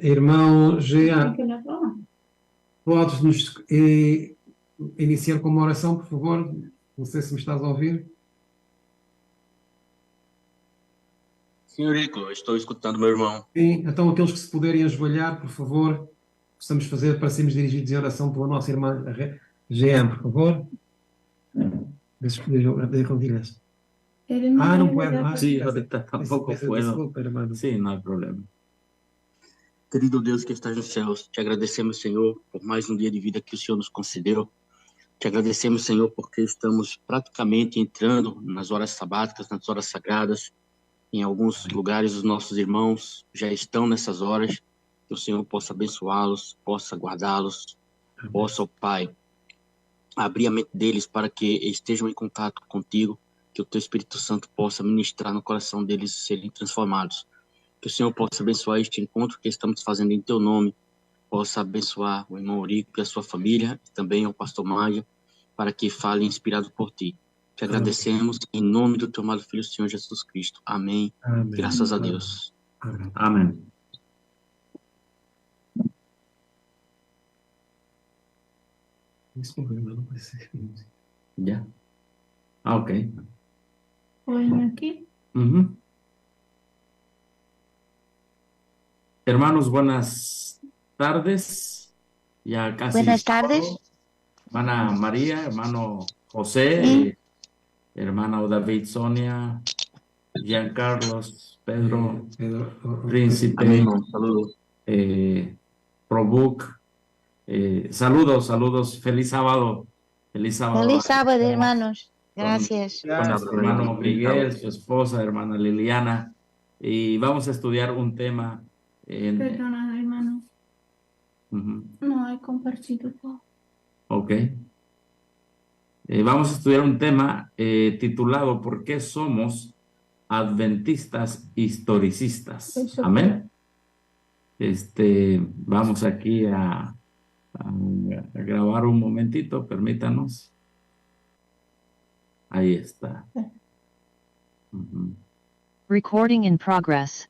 Irmão Jean, podes nos iniciar com uma oração, por favor? Não sei se me estás a ouvir. Senhorico, estou escutando meu irmão. Sim, então aqueles que se puderem ajoelhar, por favor, possamos fazer para sermos dirigidos em oração pela nossa irmã Jean, por favor. Deixa contigo. Não puedo. Sí, ahorita tampoco puedo. Desculpa, hermano. Sí, no hay problema. Querido Deus que estás nos céus, te agradecemos, Senhor, por mais um dia de vida que o Senhor nos concedeu. Te agradecemos, Senhor, porque estamos praticamente entrando nas horas sabáticas, nas horas sagradas. Em alguns lugares, os nossos irmãos já estão nessas horas. Que o Senhor possa abençoá-los, possa guardá-los, possa, ó Pai, abrir a mente deles para que estejam em contato contigo, que o Teu Espírito Santo possa ministrar no coração deles e serem transformados. Que o Senhor possa abençoar este encontro que estamos fazendo em Teu nome, possa abençoar o irmão Eurico e a sua família, e também o pastor Maia, para que fale inspirado por Ti. Te agradecemos em nome do Teu amado Filho, Senhor Jesus Cristo. Amém. Graças a Deus. Amén. Desculpa, hermano, não precisa. Ya. Ok. ¿Oyen aquí? Ujú. Hermanos, buenas tardes. Ya casi. Buenas tardes. Hermana María, hermano José, Sí. hermano David, Sonia, Giancarlos, Pedro, Pedro, Príncipe, Amém, irmão. Saludos. Probuc. Saludos, feliz sábado. Feliz sábado. Feliz sábado, hermanos. Gracias. Con nuestro hermano Miguel, su esposa, hermana Liliana. Y vamos a estudiar un tema en... Perdona, hermano. Ujú. No he compartido todo. Ok. Vamos a estudiar un tema titulado ¿Por qué somos adventistas historicistas? Eso. Amén. Vamos aquí a grabar un momentito, permítanos. Ahí está. Ujú. Recording in progress.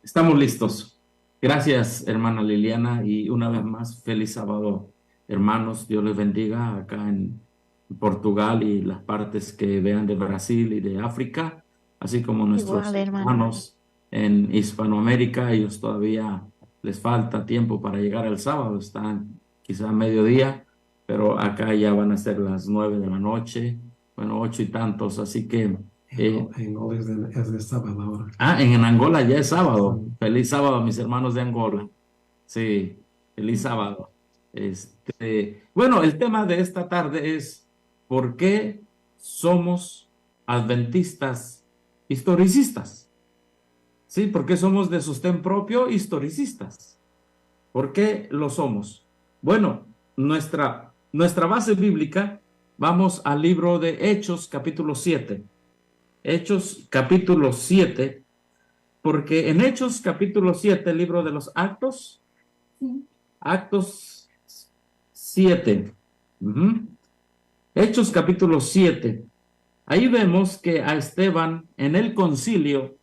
Estamos listos. Gracias, hermana Liliana, y una vez más, feliz sábado, hermanos. Dios les bendiga acá en Portugal y las partes que vean de Brasil y de África, así como nuestros Igual, hermano. hermanos en Hispanoamérica. Ellos todavía les falta tiempo para llegar al sábado, están quizá a mediodía, pero acá ya van a ser las 9 de la noche, bueno, 8 y tantos, así que... En Angola es de sábado ahora. en Angola ya es sábado. Feliz sábado, mis hermanos de Angola. Sí, feliz sábado. Bueno, el tema de esta tarde es ¿por qué somos adventistas historicistas? Sí, ¿por qué somos de sostén propio historicistas? ¿Por qué lo somos? Bueno, nuestra base bíblica, vamos al libro de Hechos, capítulo 7. Hechos capítulo 7, porque en Hechos capítulo 7, el libro de los Actos, Sí. Actos 7, Hechos capítulo 7, ahí vemos que a Esteban en el concilio,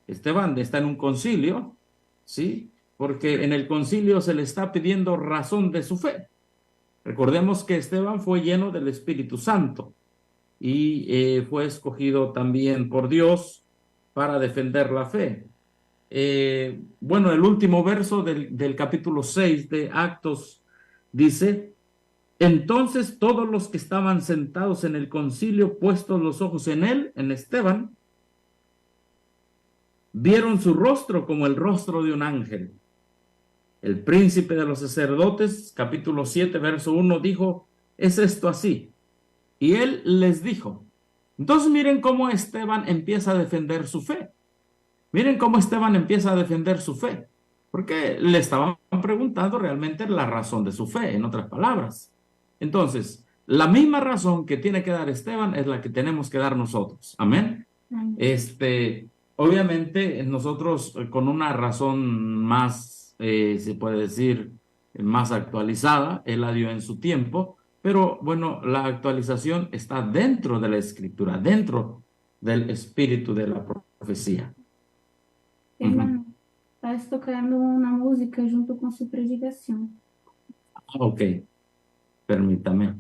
Esteban está en un concilio, ¿sí? Porque en el concilio se le está pidiendo razón de su fe. Recordemos que Esteban fue lleno del Espíritu Santo y fue escogido también por Dios para defender la fe. Bueno, el último verso del capítulo 6 de Actos dice: entonces todos los que estaban sentados en el concilio, puestos los ojos en él, en Esteban, vieron su rostro como el rostro de un ángel. El príncipe de los sacerdotes, capítulo 7, verso 1, dijo: ¿es esto así? Y él les dijo. Entonces miren cómo Esteban empieza a defender su fe. Miren cómo Esteban empieza a defender su fe. Porque le estaban preguntando realmente la razón de su fe, en otras palabras. Entonces, la misma razón que tiene que dar Esteban es la que tenemos que dar nosotros. Amén. Obviamente nosotros con una razón más, se puede decir, más actualizada, él la dio en su tiempo, pero bueno, la actualización está dentro de la escritura, dentro del espíritu de la profecía. Hermano, estás tocando una música junto con su predicación. Ok, permítame.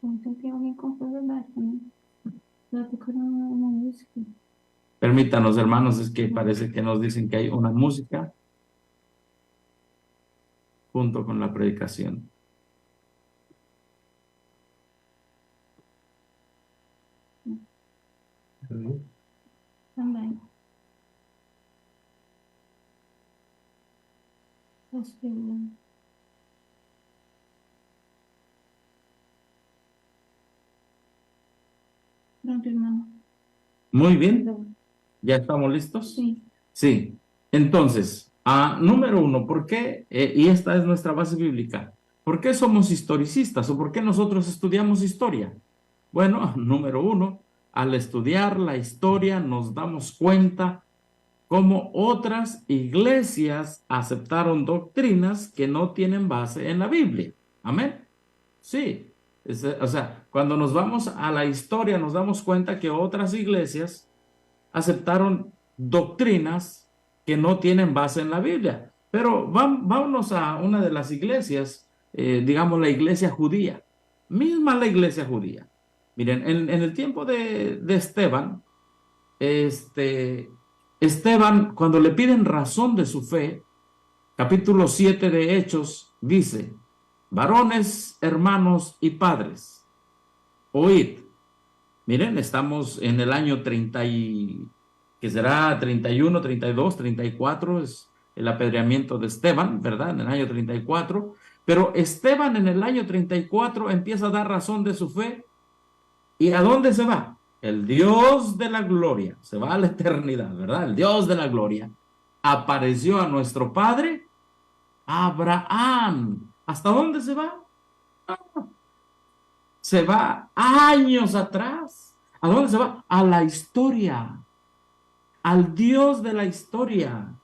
Então tem alguém com coisa aberta, né? Está tocando uma música. Permítanos, hermanos, es que parece que nos dicen que hay una música junto con la predicación. Também. Só esperando. Pronto, hermano. Muy bien, ¿ya estamos listos? Sí. Sí. Entonces, número uno, ¿por qué? Y esta es nuestra base bíblica. ¿Por qué somos historicistas o por qué nosotros estudiamos historia? Bueno, número uno, al estudiar la historia nos damos cuenta cómo otras iglesias aceptaron doctrinas que no tienen base en la Biblia. Amén. Sí. O sea, cuando nos vamos a la historia nos damos cuenta que otras iglesias aceptaron doctrinas que no tienen base en la Biblia. Pero vámonos a una de las iglesias, digamos la iglesia judía, misma la iglesia judía. Miren, en el tiempo de Esteban, Esteban, cuando le piden razón de su fe, capítulo 7 de Hechos, dice: varones, hermanos y padres, oíd. Miren, estamos en el año 30 que será 31, 32, 34, es el apedreamiento de Esteban, ¿verdad? En el año 34. Pero Esteban en el año 34 empieza a dar razón de su fe. ¿Y a dónde se va? El Dios de la gloria, se va a la eternidad, ¿verdad? El Dios de la gloria apareció a nuestro padre Abraham. ¿Hasta dónde se va? Se va años atrás. ¿A dónde se va? A la historia, al Dios de la historia.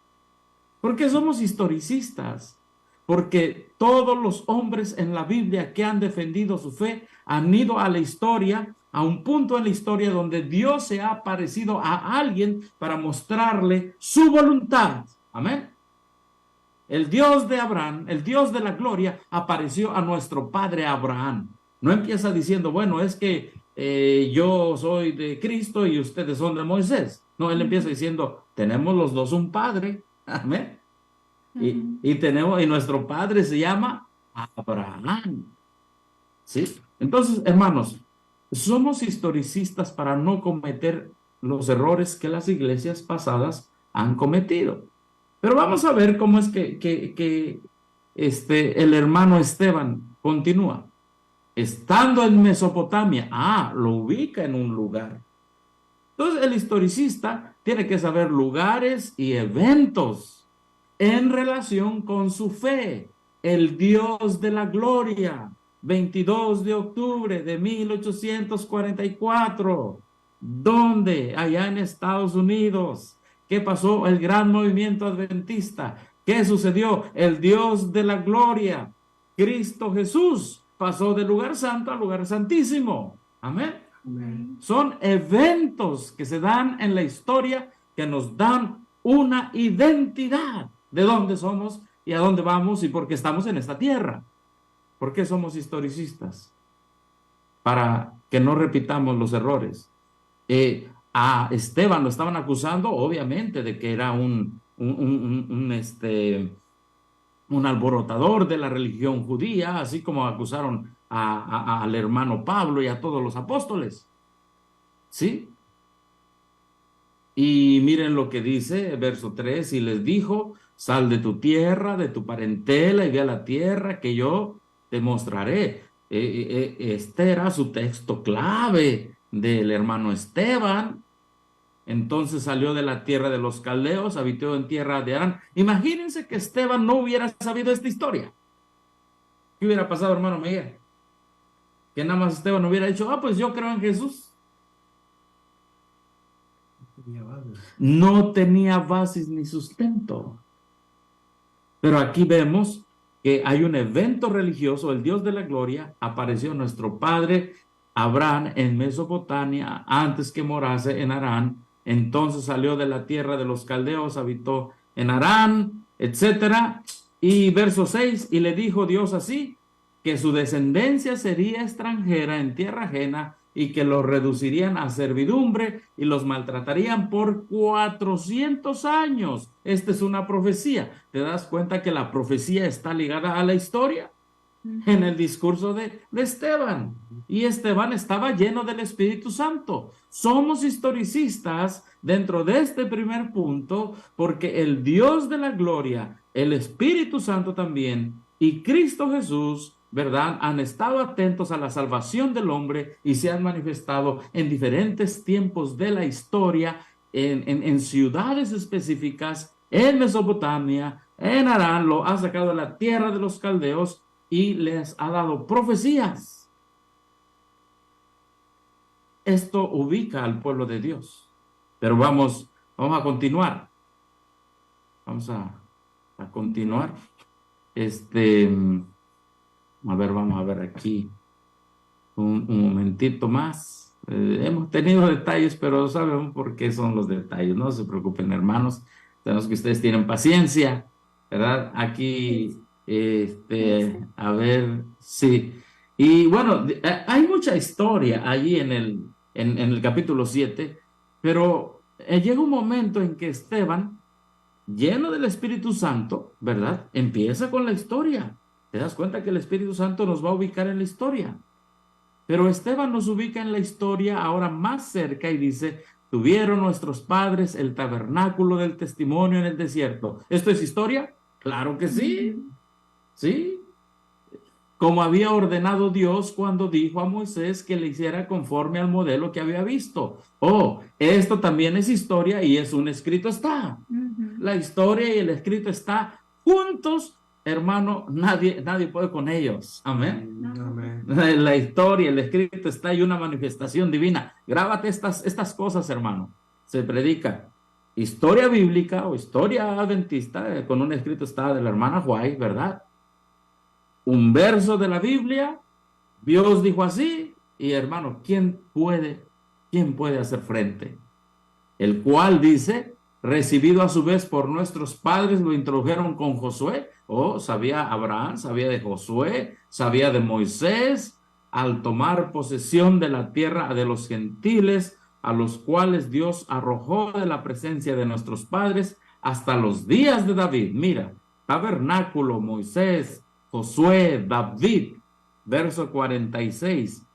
¿Por qué somos historicistas? Porque todos los hombres en la Biblia que han defendido su fe han ido a la historia, a un punto en la historia donde Dios se ha aparecido a alguien para mostrarle su voluntad. Amén. El Dios de Abraham, el Dios de la gloria, apareció a nuestro padre Abraham. No empieza diciendo, bueno, es que yo soy de Cristo y ustedes son de Moisés. No, él empieza diciendo, tenemos los dos un padre. Amén. Y nuestro padre se llama Abraham. ¿Sí? Entonces, hermanos, somos historicistas para no cometer los errores que las iglesias pasadas han cometido. Pero vamos a ver cómo es que el hermano Esteban continúa. Estando en Mesopotamia, lo ubica en un lugar. Entonces, el historicista tiene que saber lugares y eventos en relación con su fe. El Dios de la gloria, 22 de octubre de 1844. ¿Dónde? Allá en Estados Unidos. ¿Qué pasó? El gran movimiento adventista. ¿Qué sucedió? El Dios de la gloria, Cristo Jesús, pasó del lugar santo al lugar santísimo. Amén. Amén. Son eventos que se dan en la historia que nos dan una identidad de dónde somos y a dónde vamos y por qué estamos en esta tierra. ¿Por qué somos historicistas? Para que no repitamos los errores. A Esteban lo estaban acusando, obviamente, de que era un alborotador de la religión judía, así como acusaron al hermano Pablo y a todos los apóstoles. ¿Sí? Y miren lo que dice, verso 3, y les dijo, sal de tu tierra, de tu parentela, y ve a la tierra que yo te mostraré. Este era su texto clave del hermano Esteban. Entonces salió de la tierra de los caldeos, habitó en tierra de Harán. Imagínense que Esteban no hubiera sabido esta historia. ¿Qué hubiera pasado, hermano Miguel? Que nada más Esteban hubiera dicho, pues yo creo en Jesús. No tenía bases ni sustento. Pero aquí vemos que hay un evento religioso, el Dios de la gloria apareció nuestro padre Abraham en Mesopotamia antes que morase en Harán. Entonces salió de la tierra de los caldeos, habitó en Harán, etcétera. Y verso 6, y le dijo Dios así, que su descendencia sería extranjera en tierra ajena y que los reducirían a servidumbre y los maltratarían por 400 años. Esta es una profecía. ¿Te das cuenta que la profecía está ligada a la historia? En el discurso de Esteban. Y Esteban estaba lleno del Espíritu Santo. Somos historicistas dentro de este primer punto porque el Dios de la gloria, el Espíritu Santo también y Cristo Jesús, ¿verdad?, han estado atentos a la salvación del hombre y se han manifestado en diferentes tiempos de la historia, en ciudades específicas, en Mesopotamia, en Harán, lo ha sacado de la tierra de los caldeos y les ha dado profecías. Esto ubica al pueblo de Dios. Pero vamos a continuar. Vamos a continuar. Vamos a ver aquí un momentito más. Hemos tenido detalles, pero sabemos por qué son los detalles. No se preocupen, hermanos. Sabemos que ustedes tienen paciencia, ¿verdad? Aquí, a ver, sí. Y bueno, hay mucha historia allí en el capítulo 7, pero llega un momento en que Esteban, lleno del Espíritu Santo, ¿verdad?, empieza con la historia. Te das cuenta que el Espíritu Santo nos va a ubicar en la historia. Pero Esteban nos ubica en la historia ahora más cerca y dice, tuvieron nuestros padres el tabernáculo del testimonio en el desierto. ¿Esto es historia? Claro que sí. Sí. Como había ordenado Dios cuando dijo a Moisés que le hiciera conforme al modelo que había visto. Oh, esto también es historia y es un escrito está. La historia y el escrito está juntos. Hermano, nadie puede con ellos. Amén. Amén. La historia, el escrito está y una manifestación divina. Grábate estas cosas, hermano. Se predica historia bíblica o historia adventista, con un escrito está de la hermana White, ¿verdad? Un verso de la Biblia, Dios dijo así, y hermano, ¿quién puede hacer frente? El cual dice, recibido a su vez por nuestros padres, lo introdujeron con Josué. Oh, sabía Abraham, sabía de Josué, sabía de Moisés, al tomar posesión de la tierra de los gentiles, a los cuales Dios arrojó de la presencia de nuestros padres hasta los días de David. Mira, tabernáculo, Moisés, Josué, David, verso 46.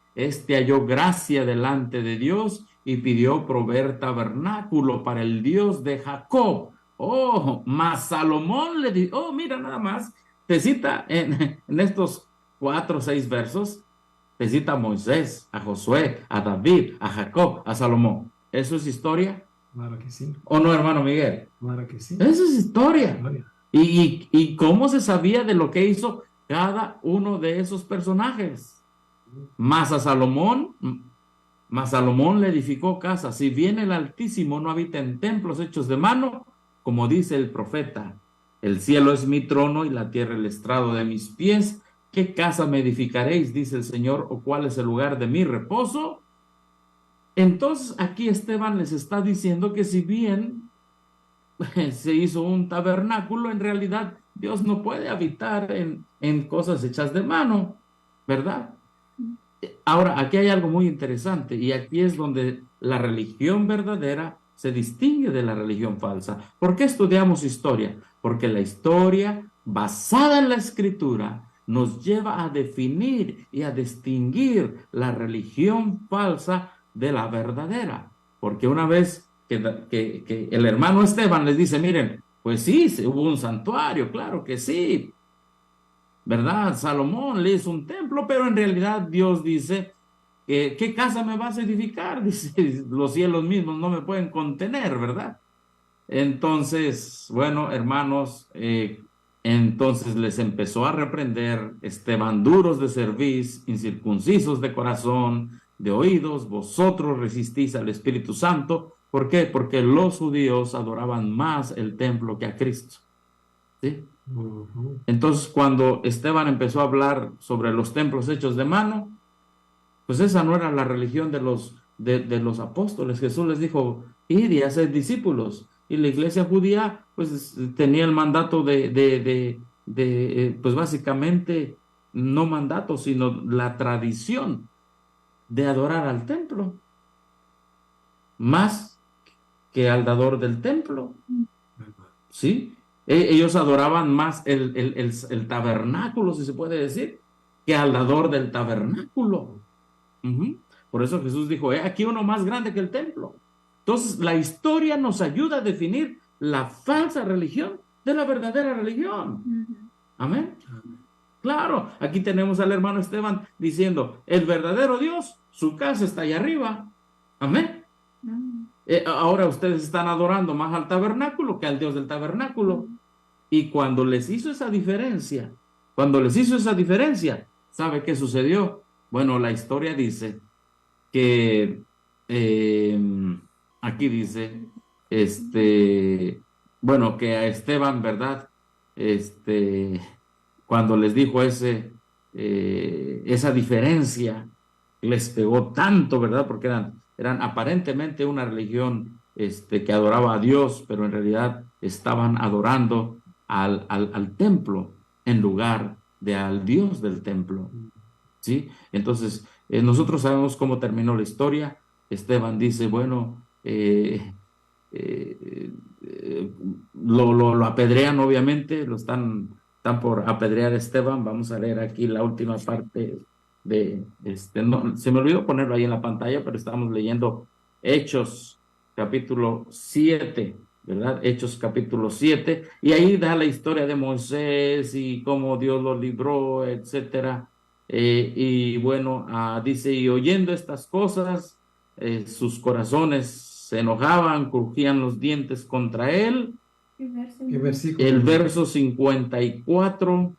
Halló gracia delante de Dios y pidió proveer tabernáculo para el Dios de Jacob. Oh, mas Salomón le dijo, oh, mira nada más, te cita en estos 4 o 6 versos, te cita a Moisés, a Josué, a David, a Jacob, a Salomón. ¿Eso es historia? Claro que sí. ¿O no, hermano Miguel? Claro que sí. Eso es historia. ¿Y cómo se sabía de lo que hizo cada uno de esos personajes? Mas Salomón le edificó casa. Si bien el Altísimo no habita en templos hechos de mano, como dice el profeta, el cielo es mi trono y la tierra el estrado de mis pies. ¿Qué casa me edificaréis? Dice el Señor, o cuál es el lugar de mi reposo. Entonces aquí Esteban les está diciendo que si bien se hizo un tabernáculo, en realidad Dios no puede habitar en cosas hechas de mano, ¿verdad? Ahora, aquí hay algo muy interesante y aquí es donde la religión verdadera se distingue de la religión falsa. ¿Por qué estudiamos historia? Porque la historia basada en la Escritura nos lleva a definir y a distinguir la religión falsa de la verdadera. Porque una vez que el hermano Esteban les dice, miren, pues sí, hubo un santuario, claro que sí, ¿verdad? Salomón le hizo un templo, pero en realidad Dios dice, ¿qué casa me vas a edificar? Dice, los cielos mismos no me pueden contener, ¿verdad? Entonces, bueno, hermanos, entonces les empezó a reprender, Esteban, duros de cerviz, incircuncisos de corazón, de oídos, vosotros resistís al Espíritu Santo. ¿Por qué? Porque los judíos adoraban más el templo que a Cristo, ¿sí? Ujú. Entonces, cuando Esteban empezó a hablar sobre los templos hechos de mano, pues esa no era la religión de los apóstoles. Jesús les dijo, id y haced discípulos. Y la iglesia judía, pues tenía el mandato pues básicamente, no mandato, sino la tradición de adorar al templo, más que al dador del templo. ¿Sí? Ellos adoraban más el tabernáculo, si se puede decir, que al dador del tabernáculo. Ujú. Por eso Jesús dijo, aquí uno más grande que el templo. Entonces, la historia nos ayuda a definir la falsa religión de la verdadera religión. Amén. Claro, aquí tenemos al hermano Esteban diciendo, el verdadero Dios, su casa está allá arriba. Amén. Ahora ustedes están adorando más al tabernáculo que al Dios del tabernáculo. Y cuando les hizo esa diferencia, ¿sabe qué sucedió? Bueno, la historia dice que aquí dice, bueno, que a Esteban, ¿verdad? Cuando les dijo esa diferencia, les pegó tanto, ¿verdad? Porque eran aparentemente una religión que adoraba a Dios, pero en realidad estaban adorando al templo en lugar de al Dios del templo. ¿Sí? Entonces, nosotros sabemos cómo terminó la historia. Esteban dice, bueno, lo apedrean, obviamente, están por apedrear a Esteban. Vamos a leer aquí la última parte no, se me olvidó ponerlo ahí en la pantalla, pero estamos leyendo Hechos capítulo 7, ¿verdad? Hechos capítulo 7, y ahí da la historia de Moisés y cómo Dios lo libró, etcétera. Y bueno, dice, y oyendo estas cosas, sus corazones se enojaban, crujían los dientes contra él. ¿Qué versículo? El verso 54.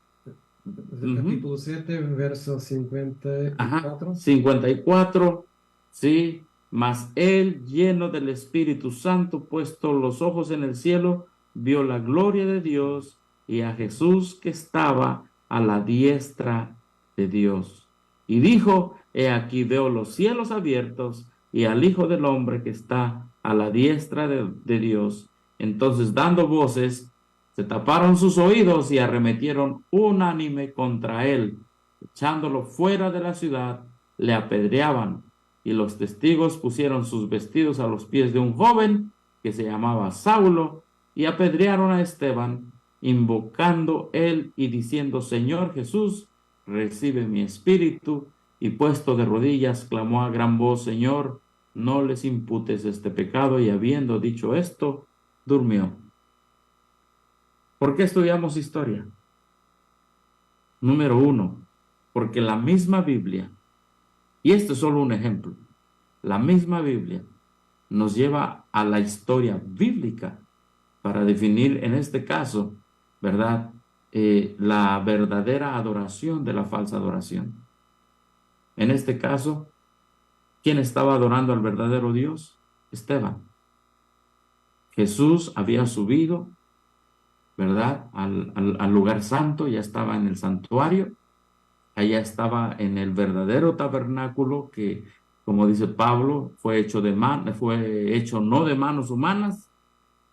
Capítulo 7, verso 54. Ajá, 54, sí, mas él, lleno del Espíritu Santo, puesto los ojos en el cielo, vio la gloria de Dios y a Jesús que estaba a la diestra de Dios. Y dijo, he aquí veo los cielos abiertos y al Hijo del Hombre que está a la diestra de Dios. Entonces, dando voces, se taparon sus oídos y arremetieron unánime contra él. Echándolo fuera de la ciudad, le apedreaban, y los testigos pusieron sus vestidos a los pies de un joven que se llamaba Saulo, y apedrearon a Esteban, invocando él y diciendo, Señor Jesús, recibe mi espíritu, y puesto de rodillas, clamó a gran voz, Señor, no les imputes este pecado, y habiendo dicho esto, durmió. ¿Por qué estudiamos historia? Número 1, porque la misma Biblia, y este es solo un ejemplo, la misma Biblia nos lleva a la historia bíblica para definir en este caso, ¿verdad? La verdadera adoración de la falsa adoración. En este caso, ¿quién estaba adorando al verdadero Dios? Esteban. Jesús había subido, ¿verdad? Al lugar santo, ya estaba en el santuario, allá estaba en el verdadero tabernáculo que, como dice Pablo, fue hecho no de manos humanas,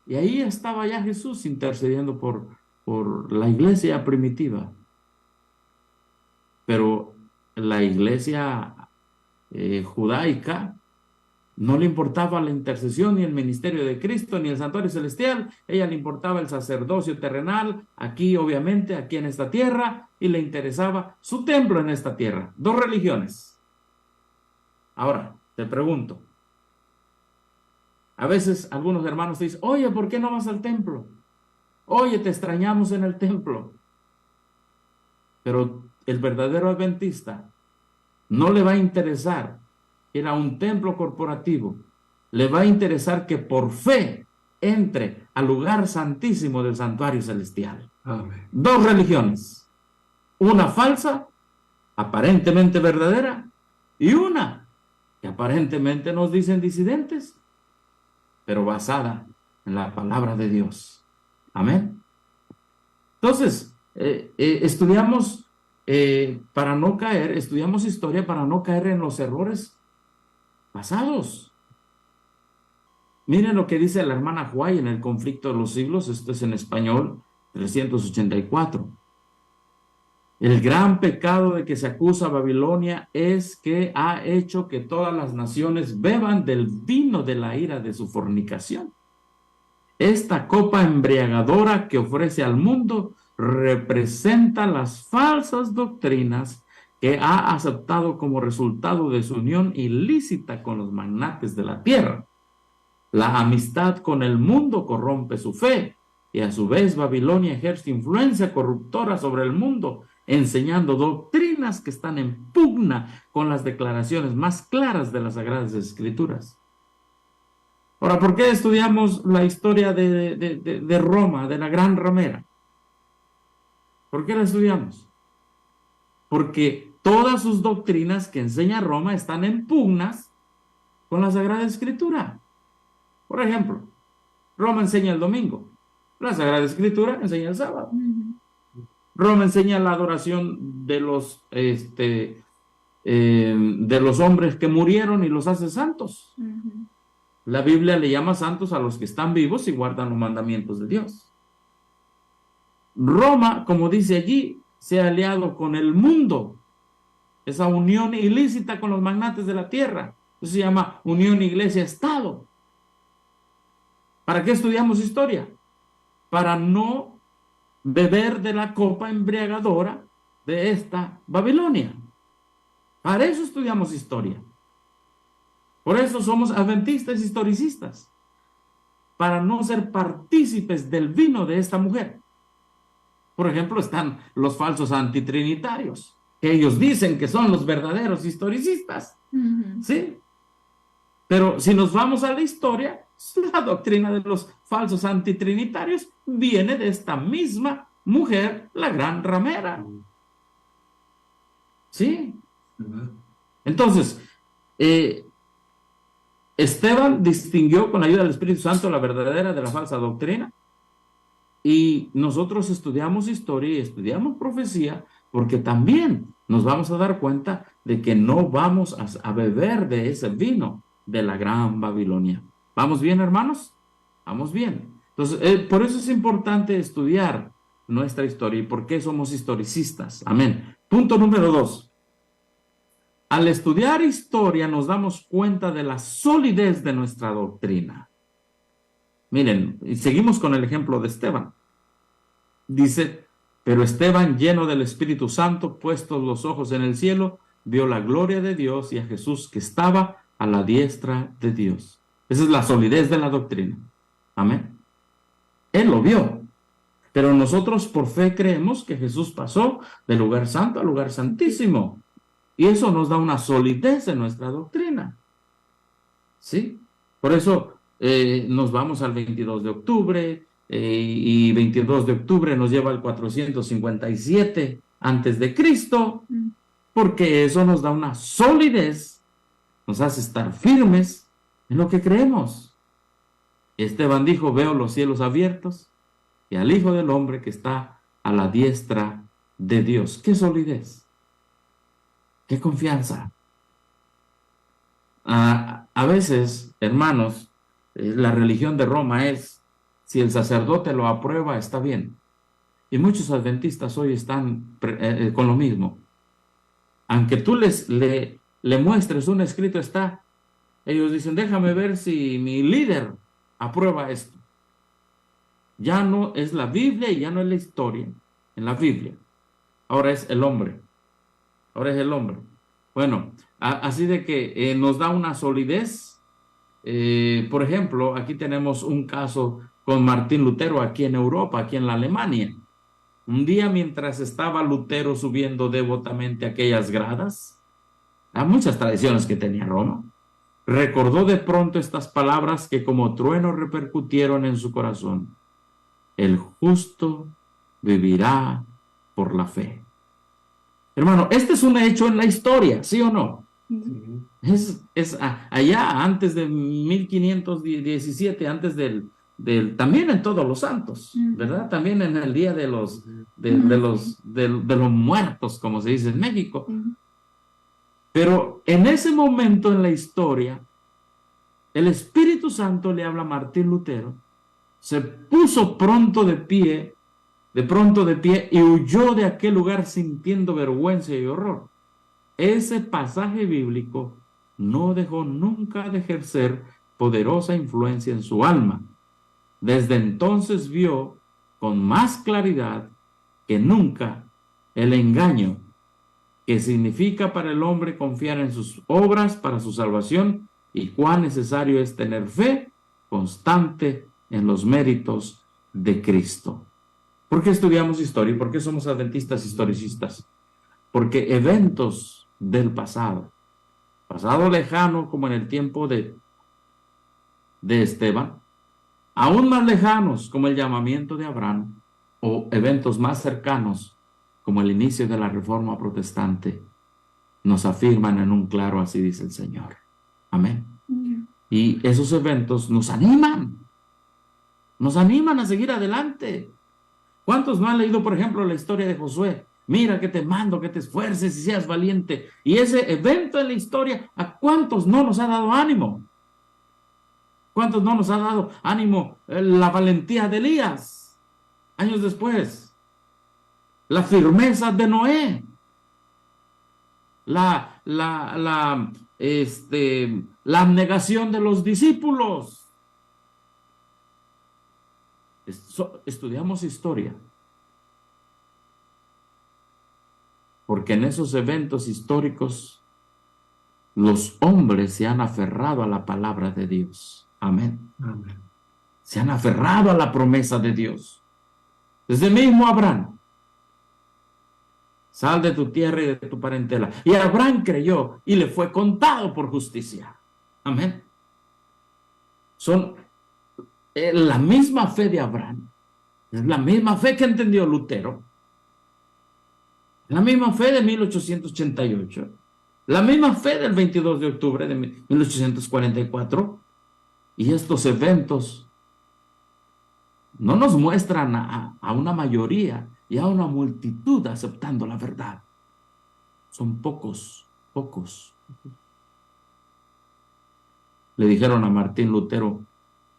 y ahí estaba ya Jesús intercediendo por la iglesia primitiva. Pero la iglesia judaica no le importaba la intercesión ni el ministerio de Cristo ni el santuario celestial. Ella le importaba el sacerdocio terrenal, aquí obviamente, aquí en esta tierra, y le interesaba su templo en esta tierra. Dos religiones. Ahora, te pregunto, a veces algunos hermanos te dicen, oye, ¿por qué no vas al templo? Oye, te extrañamos en el templo. Pero el verdadero adventista no le va a interesar ir a un templo corporativo, le va a interesar que por fe entre al lugar santísimo del santuario celestial. Amén. Dos religiones, una falsa, aparentemente verdadera, y una que aparentemente nos dicen disidentes, pero basada en la palabra de Dios. Amén. Entonces, estudiamos para no caer, estudiamos historia para no caer en los errores pasados. Miren lo que dice la hermana White en El conflicto de los siglos, esto es en español, 384. El gran pecado de que se acusa a Babilonia es que ha hecho que todas las naciones beban del vino de la ira de su fornicación. Esta copa embriagadora que ofrece al mundo representa las falsas doctrinas que ha aceptado como resultado de su unión ilícita con los magnates de la tierra. La amistad con el mundo corrompe su fe, y a su vez Babilonia ejerce influencia corruptora sobre el mundo, enseñando doctrinas que están en pugna con las declaraciones más claras de las Sagradas Escrituras. Ahora, ¿por qué estudiamos la historia de Roma, de la gran ramera? ¿Por qué la estudiamos? Porque todas sus doctrinas que enseña Roma están en pugnas con la Sagrada Escritura. Por ejemplo, Roma enseña el domingo, la Sagrada Escritura enseña el sábado. Roma enseña la adoración de los hombres que murieron y los hace santos. La Biblia le llama santos a los que están vivos y guardan los mandamientos de Dios. Roma, como dice allí, se ha aliado con el mundo. Esa unión ilícita con los magnates de la tierra. Eso se llama unión iglesia-estado. ¿Para qué estudiamos historia? Para no beber de la copa embriagadora de esta Babilonia. Para eso estudiamos historia. Por eso somos adventistas historicistas. Para no ser partícipes del vino de esta mujer. Por ejemplo, están los falsos antitrinitarios, que ellos dicen que son los verdaderos historicistas. ¿Sí? Pero si nos vamos a la historia, la doctrina de los falsos antitrinitarios viene de esta misma mujer, la gran ramera. ¿Sí? Entonces, Esteban distinguió con la ayuda del Espíritu Santo la verdadera de la falsa doctrina, y nosotros estudiamos historia y estudiamos profecía porque también nos vamos a dar cuenta de que no vamos a beber de ese vino de la gran Babilonia. ¿Vamos bien, hermanos? Vamos bien. Entonces, por eso es importante estudiar nuestra historia y por qué somos historicistas. Amén. Punto número 2. Al estudiar historia nos damos cuenta de la solidez de nuestra doctrina. Miren, y seguimos con el ejemplo de Esteban. Dice, pero Esteban, lleno del Espíritu Santo, puestos los ojos en el cielo, vio la gloria de Dios y a Jesús que estaba a la diestra de Dios. Esa es la solidez de la doctrina. Amén. Él lo vio. Pero nosotros por fe creemos que Jesús pasó del lugar santo al lugar santísimo. Y eso nos da una solidez en nuestra doctrina. ¿Sí? Por eso nos vamos al 22 de octubre y 22 de octubre nos lleva al 457 antes de Cristo, porque eso nos da una solidez, nos hace estar firmes en lo que creemos. Esteban dijo, veo los cielos abiertos y al Hijo del Hombre que está a la diestra de Dios. ¡Qué solidez! ¡Qué confianza! A veces, hermanos, la religión de Roma es, si el sacerdote lo aprueba, está bien. Y muchos adventistas hoy están con lo mismo. Aunque tú le muestres un escrito, ellos dicen, déjame ver si mi líder aprueba esto. Ya no es la Biblia y ya no es la historia en la Biblia. Ahora es el hombre. Ahora es el hombre. Bueno, así de que nos da una solidez. Por ejemplo, aquí tenemos un caso con Martín Lutero aquí en Europa, aquí en la Alemania. Un día mientras estaba Lutero subiendo devotamente aquellas gradas, a muchas tradiciones que tenía Roma, recordó de pronto estas palabras que como trueno repercutieron en su corazón. El justo vivirá por la fe. Hermano, este es un hecho en la historia, ¿sí o no? Es allá antes de 1517, antes del también en todos los santos, ¿verdad? También en el día de los muertos, como se dice en México. Pero en ese momento en la historia, el Espíritu Santo le habla a Martín Lutero, se puso pronto de pie y huyó de aquel lugar sintiendo vergüenza y horror. Ese pasaje bíblico no dejó nunca de ejercer poderosa influencia en su alma. Desde entonces vio con más claridad que nunca el engaño que significa para el hombre confiar en sus obras para su salvación y cuán necesario es tener fe constante en los méritos de Cristo. ¿Por qué estudiamos historia y por qué somos adventistas historicistas? Porque eventos del pasado lejano, como en el tiempo de Esteban, aún más lejanos como el llamamiento de Abraham, o eventos más cercanos como el inicio de la Reforma Protestante, nos afirman en un claro: así dice el Señor. Amén. Y esos eventos nos animan a seguir adelante. ¿Cuántos no han leído, por ejemplo, la historia de Josué? Mira que te mando, que te esfuerces y seas valiente. Y ese evento en la historia, ¿a cuántos no nos ha dado ánimo? ¿Cuántos no nos ha dado ánimo la valentía de Elías años después? La firmeza de Noé. La abnegación de los discípulos. Estudiamos historia porque en esos eventos históricos los hombres se han aferrado a la palabra de Dios. Amén. Amén. Se han aferrado a la promesa de Dios. Desde mismo Abraham: sal de tu tierra y de tu parentela. Y Abraham creyó y le fue contado por justicia. Amén. Son la misma fe de Abraham. Es la misma fe que entendió Lutero. La misma fe de 1888. La misma fe del 22 de octubre de 1844. Y estos eventos no nos muestran a una mayoría y a una multitud aceptando la verdad. Son pocos. Le dijeron a Martín Lutero: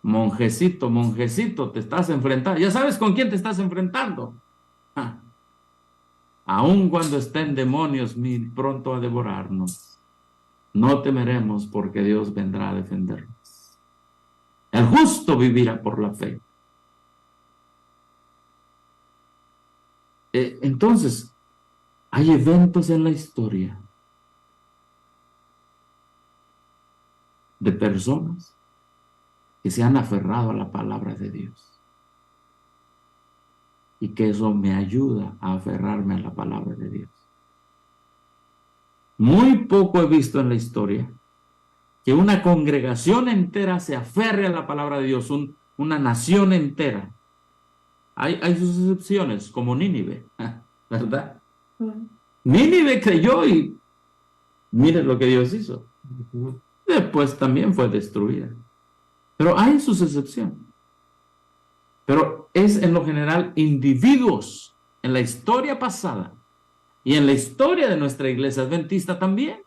monjecito, te estás enfrentando. Ya sabes con quién te estás enfrentando. Aun cuando estén demonios pronto a devorarnos, no temeremos, porque Dios vendrá a defendernos. El justo vivirá por la fe. Entonces, hay eventos en la historia de personas que se han aferrado a la palabra de Dios. Y que eso me ayuda a aferrarme a la palabra de Dios. Muy poco he visto en la historia que una congregación entera se aferre a la palabra de Dios, una nación entera. Hay sus excepciones, como Nínive, ¿verdad? Nínive creyó y miren lo que Dios hizo. Después también fue destruida. Pero hay sus excepciones. Pero es en lo general individuos en la historia pasada y en la historia de nuestra iglesia adventista también.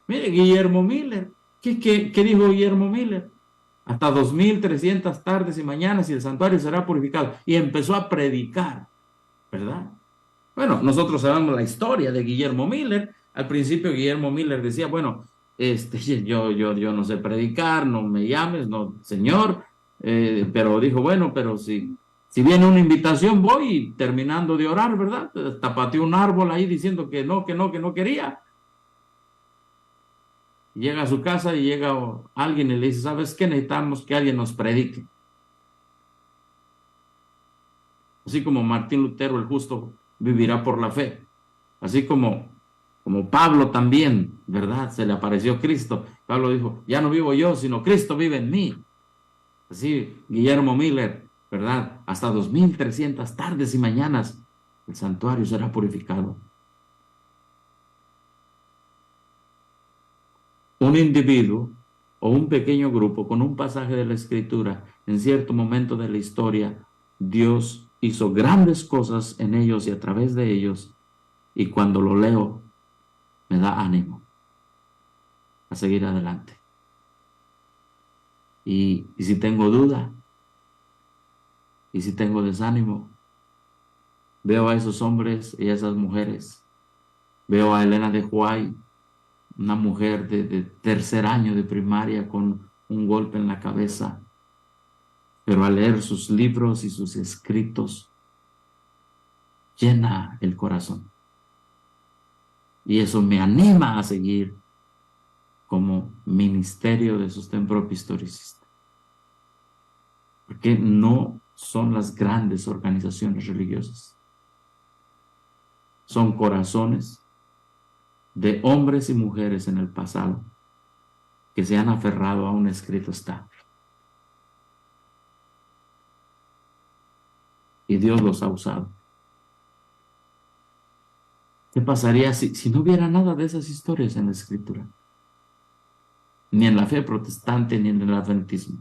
Mire, Guillermo Miller. ¿Qué dijo Guillermo Miller? Hasta 2300 tardes y mañanas y el santuario será purificado. Y empezó a predicar, ¿verdad? Bueno, nosotros sabemos la historia de Guillermo Miller. Al principio Guillermo Miller decía: bueno, yo no sé predicar, no me llames, no, Señor. Pero dijo: bueno, pero si viene una invitación voy, y terminando de orar, ¿verdad? Tapateó un árbol ahí diciendo que no quería. Llega a su casa y llega alguien y le dice: ¿sabes qué? Necesitamos que alguien nos predique. Así como Martín Lutero, el justo vivirá por la fe. Así como Pablo también, ¿verdad? Se le apareció Cristo. Pablo dijo: ya no vivo yo, sino Cristo vive en mí. Así Guillermo Miller, ¿verdad? Hasta 2300 tardes y mañanas el santuario será purificado. Un individuo o un pequeño grupo con un pasaje de la Escritura en cierto momento de la historia, Dios hizo grandes cosas en ellos y a través de ellos, y cuando lo leo, me da ánimo a seguir adelante. Y si tengo duda, y si tengo desánimo, veo a esos hombres y a esas mujeres. Veo a Elena de Huay, una mujer de tercer año de primaria con un golpe en la cabeza, pero al leer sus libros y sus escritos, llena el corazón. Y eso me anima a seguir como ministerio de sostén propio historicista. Porque no son las grandes organizaciones religiosas. Son corazones de hombres y mujeres en el pasado que se han aferrado a un escrito está. Y Dios los ha usado. ¿Qué pasaría si no hubiera nada de esas historias en la Escritura? Ni en la fe protestante, ni en el adventismo.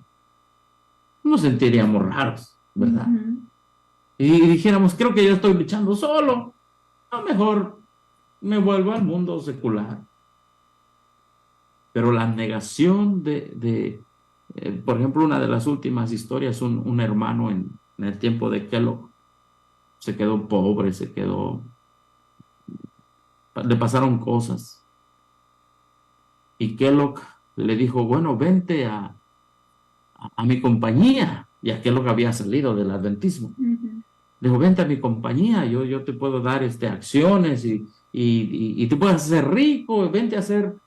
Nos sentiríamos raros, ¿verdad? Y dijéramos, creo que yo estoy luchando solo. A lo mejor me vuelvo al mundo secular. Pero la negación por ejemplo, una de las últimas historias, un hermano en el tiempo de Kellogg se quedó pobre, le pasaron cosas. Y Kellogg le dijo, bueno, vente a mi compañía. Y a Kellogg había salido del adventismo. Le dijo, vente a mi compañía, yo te puedo dar acciones y te puedes hacer rico, vente a hacer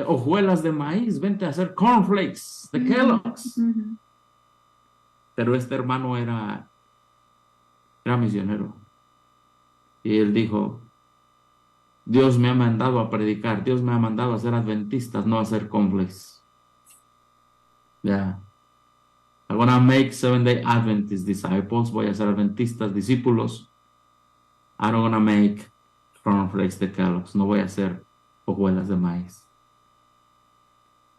hojuelas de maíz, vente a hacer cornflakes de Kellogg's. Pero este hermano era misionero. Y él dijo, Dios me ha mandado a predicar, Dios me ha mandado a ser adventistas, no a hacer cornflakes. Yeah. I'm gonna make Seventh-day Adventist disciples. Voy a ser adventistas discípulos. I'm not gonna make cornflakes de Kellogg's. No voy a hacer hojuelas de maíz.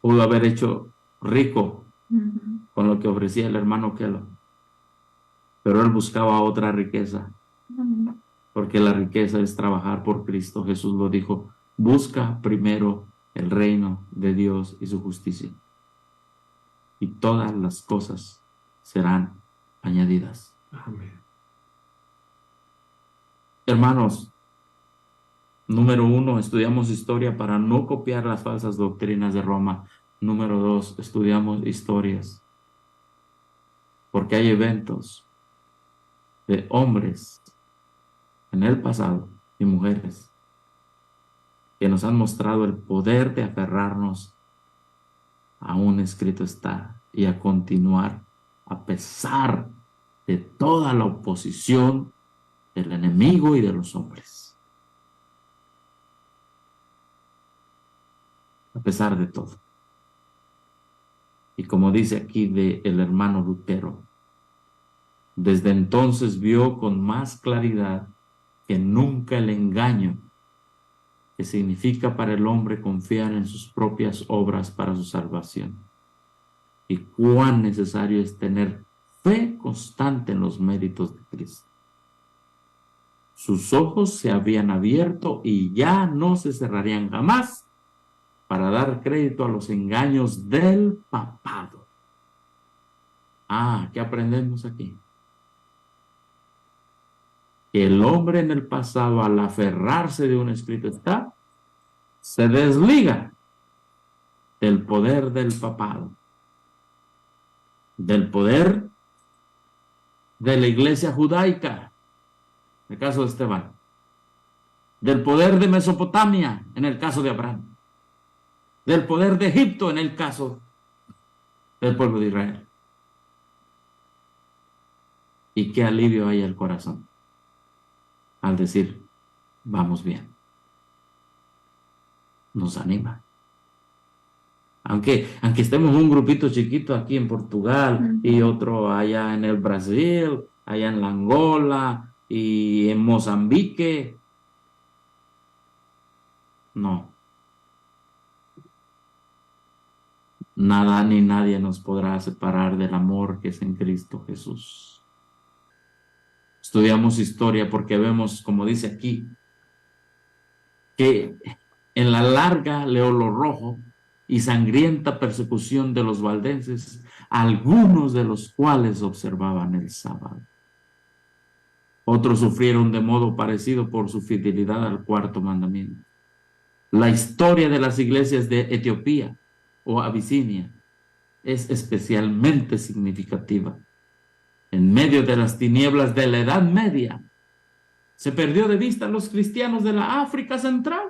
Pudo haber hecho rico con lo que ofrecía el hermano Kellogg. Pero él buscaba otra riqueza. Porque la riqueza es trabajar por Cristo. Jesús lo dijo. Busca primero el reino de Dios y su justicia. Y todas las cosas serán añadidas. Amén. Hermanos, número 1, estudiamos historia para no copiar las falsas doctrinas de Roma. Número 2, estudiamos historias porque hay eventos de hombres en el pasado y mujeres que nos han mostrado el poder de aferrarnos a un escrito está y a continuar a pesar de toda la oposición del enemigo y de los hombres. A pesar de todo. Y como dice aquí el hermano Lutero, desde entonces vio con más claridad que nunca el engaño que significa para el hombre confiar en sus propias obras para su salvación, y cuán necesario es tener fe constante en los méritos de Cristo. Sus ojos se habían abierto y ya no se cerrarían jamás para dar crédito a los engaños del papado. ¿Qué aprendemos aquí? Que el hombre en el pasado, al aferrarse de un escrito está, se desliga del poder del papado, del poder de la iglesia judaica, en el caso de Esteban, del poder de Mesopotamia, en el caso de Abraham, del poder de Egipto, en el caso del pueblo de Israel. Y qué alivio hay al corazón al decir, vamos bien. Nos anima. Aunque estemos un grupito chiquito aquí en Portugal y otro allá en el Brasil, allá en la Angola y en Mozambique. No. nada ni nadie nos podrá separar del amor que es en Cristo Jesús. Estudiamos historia porque vemos, como dice aquí, que en la larga Leolo Rojo y sangrienta persecución de los valdenses, algunos de los cuales observaban el sábado. Otros sufrieron de modo parecido por su fidelidad al cuarto mandamiento. La historia de las iglesias de Etiopía o Abisinia es especialmente significativa. En medio de las tinieblas de la Edad Media, se perdió de vista a los cristianos de la África Central,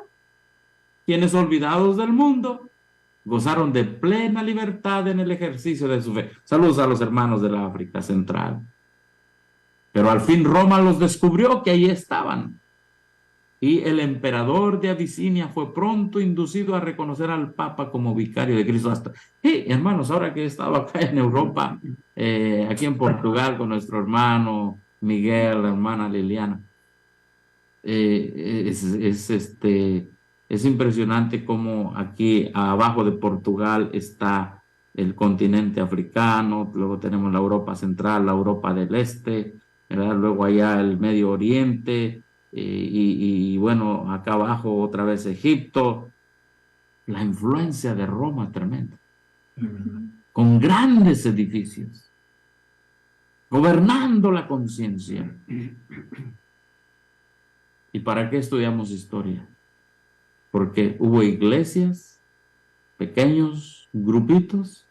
quienes, olvidados del mundo, gozaron de plena libertad en el ejercicio de su fe. Saludos a los hermanos de la África Central. Pero al fin Roma los descubrió que allí estaban. Y el emperador de Abisinia fue pronto inducido a reconocer al Papa como vicario de Cristo. Hermanos, ahora que he estado acá en Europa, aquí en Portugal, con nuestro hermano Miguel, la hermana Liliana, es impresionante cómo aquí abajo de Portugal está el continente africano, luego tenemos la Europa Central, la Europa del Este, ¿verdad? Luego allá el Medio Oriente, y bueno, acá abajo otra vez Egipto. La influencia de Roma tremenda, con grandes edificios, gobernando la conciencia. ¿Y para qué estudiamos historia? Porque hubo iglesias, pequeños grupitos,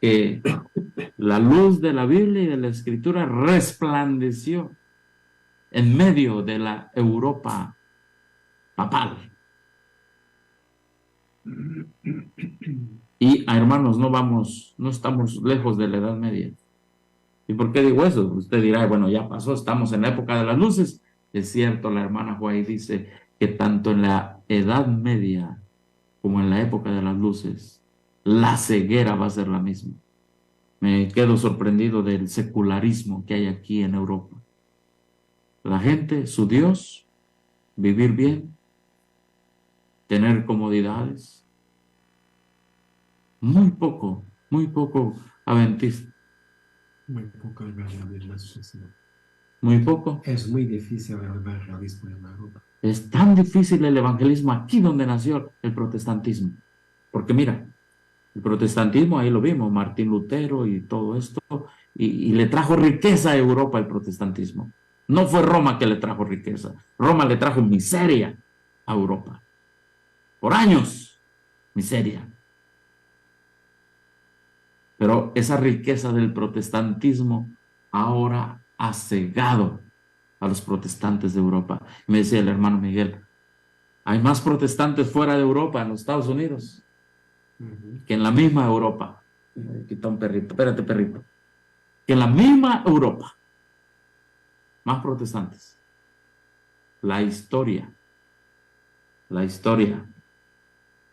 que la luz de la Biblia y de la Escritura resplandeció en medio de la Europa papal. Y hermanos, no estamos lejos de la Edad Media. ¿Y por qué digo eso? Usted dirá, bueno, ya pasó, estamos en la época de las luces. Es cierto, la hermana Juárez dice que tanto en la Edad Media como en la época de las luces, la ceguera va a ser la misma. Me quedo sorprendido del secularismo que hay aquí en Europa. La gente, su Dios, vivir bien, tener comodidades. Muy poco adventista. Muy poco realismo en la sociedad. Muy poco. Es muy difícil ver realismo en Europa. Es tan difícil el evangelismo aquí donde nació el protestantismo. Porque mira, el protestantismo, ahí lo vimos, Martín Lutero y todo esto, y le trajo riqueza a Europa el protestantismo. No fue Roma que le trajo riqueza. Roma le trajo miseria a Europa. Por años, miseria. Pero esa riqueza del protestantismo ahora ha cegado a los protestantes de Europa. Me decía el hermano Miguel, hay más protestantes fuera de Europa, en los Estados Unidos, que en la misma Europa. Aquí está un perrito, espérate perrito. Que en la misma Europa, más protestantes. La historia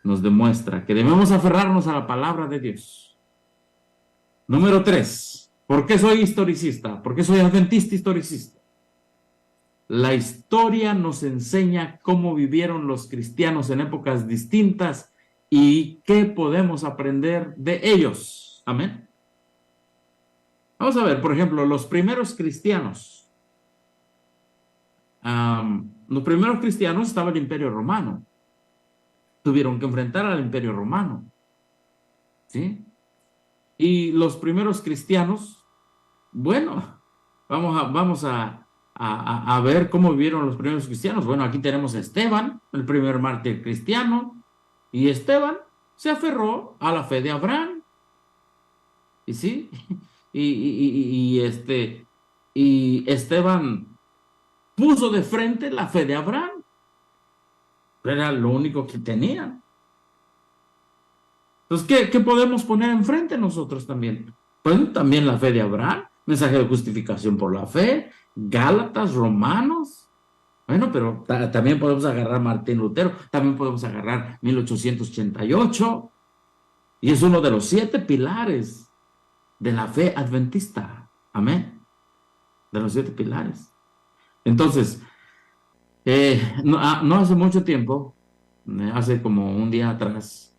nos demuestra que debemos aferrarnos a la palabra de Dios. Número 3. ¿Por qué soy historicista? ¿Por qué soy adventista historicista? La historia nos enseña cómo vivieron los cristianos en épocas distintas y qué podemos aprender de ellos. Amén. Vamos a ver, por ejemplo, los primeros cristianos. Estaba el Imperio Romano. Tuvieron que enfrentar al Imperio Romano. ¿Sí? Y los primeros cristianos, bueno, vamos a ver cómo vivieron los primeros cristianos. Bueno, aquí tenemos a Esteban, el primer mártir cristiano, y Esteban se aferró a la fe de Abraham. ¿Y sí? Y Esteban puso de frente la fe de Abraham. Era lo único que tenían. Entonces, ¿qué podemos poner enfrente nosotros también? Pues también la fe de Abraham, mensaje de justificación por la fe, Gálatas, Romanos. Bueno, pero también podemos agarrar Martín Lutero, también podemos agarrar 1888, y es uno de los 7 pilares de la fe adventista. Amén. De los 7 pilares. Entonces, no hace mucho tiempo, hace como un día atrás,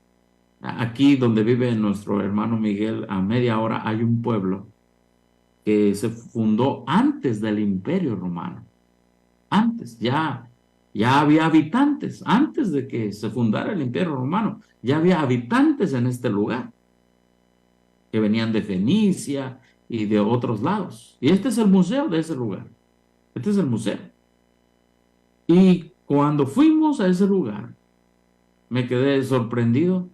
Aquí donde vive nuestro hermano Miguel, a media hora hay un pueblo que se fundó antes del Imperio Romano. Antes, ya había habitantes, antes de que se fundara el Imperio Romano, ya había habitantes en este lugar, que venían de Fenicia y de otros lados. Y este es el museo de ese lugar. Este es el museo. Y cuando fuimos a ese lugar, me quedé sorprendido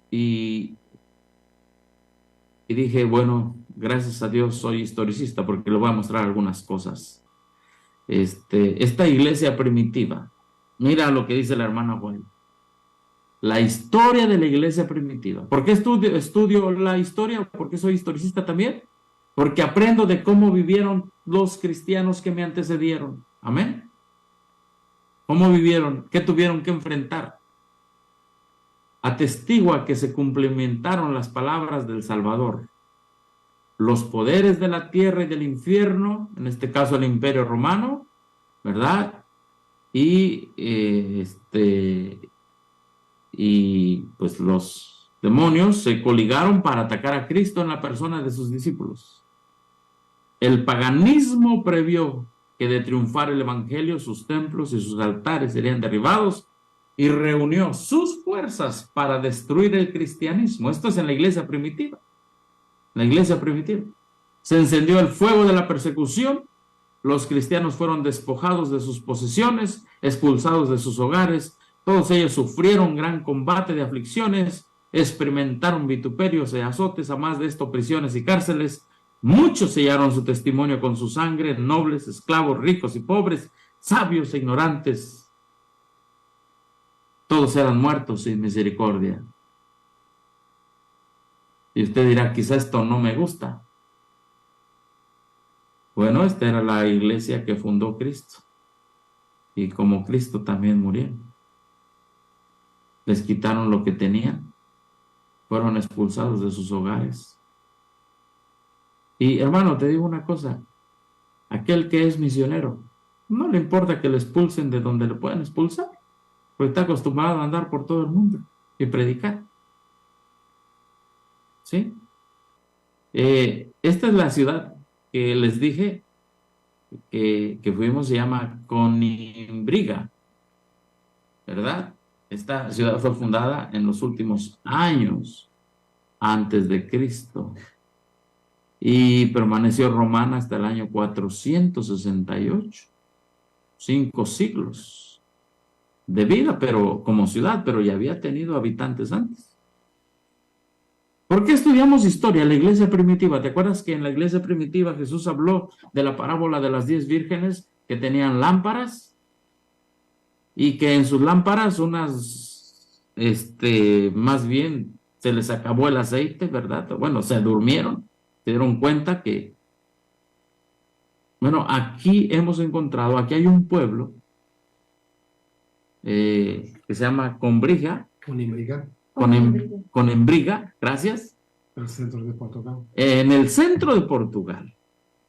y dije, bueno, gracias a Dios soy historicista porque le voy a mostrar algunas cosas. Esta iglesia primitiva, mira lo que dice la hermana Juan. La historia de la iglesia primitiva. ¿Por qué estudio la historia? ¿Por qué soy historicista también? Porque aprendo de cómo vivieron los cristianos que me antecedieron. Amén. ¿Cómo vivieron? ¿Qué tuvieron que enfrentar? Atestigua que se complementaron las palabras del Salvador. Los poderes de la tierra y del infierno, en este caso el Imperio Romano, ¿verdad? Y pues los demonios se coligaron para atacar a Cristo en la persona de sus discípulos. El paganismo previó que de triunfar el evangelio, sus templos y sus altares serían derribados y reunió sus fuerzas para destruir el cristianismo. Esto es en la iglesia primitiva. La iglesia primitiva. Se encendió el fuego de la persecución. Los cristianos fueron despojados de sus posesiones, expulsados de sus hogares. Todos ellos sufrieron gran combate de aflicciones, experimentaron vituperios y azotes, a más de esto prisiones y cárceles. Muchos sellaron su testimonio con su sangre, nobles, esclavos, ricos y pobres, sabios e ignorantes. Todos eran muertos sin misericordia. Y usted dirá, quizá esto no me gusta. Bueno, esta era la iglesia que fundó Cristo. Y como Cristo también murieron. Les quitaron lo que tenían. Fueron expulsados de sus hogares. Y hermano, te digo una cosa. Aquel que es misionero, no le importa que le expulsen de donde le puedan expulsar. Porque está acostumbrado a andar por todo el mundo y predicar. ¿Sí? Esta es la ciudad que les dije que fuimos, se llama Conimbriga, ¿verdad? Esta ciudad fue fundada en los últimos años antes de Cristo y permaneció romana hasta el año 468, 5 siglos de vida, pero como ciudad, pero ya había tenido habitantes antes. ¿Por qué estudiamos historia? La iglesia primitiva. ¿Te acuerdas que en la iglesia primitiva Jesús habló de la parábola de las 10 vírgenes que tenían lámparas? Y que en sus lámparas unas, más bien se les acabó el aceite, ¿verdad? Bueno, se durmieron, se dieron cuenta que, bueno, aquí hemos encontrado, aquí hay un pueblo que se llama Conimbriga. Conimbriga, gracias. El centro de Portugal. En el centro de Portugal.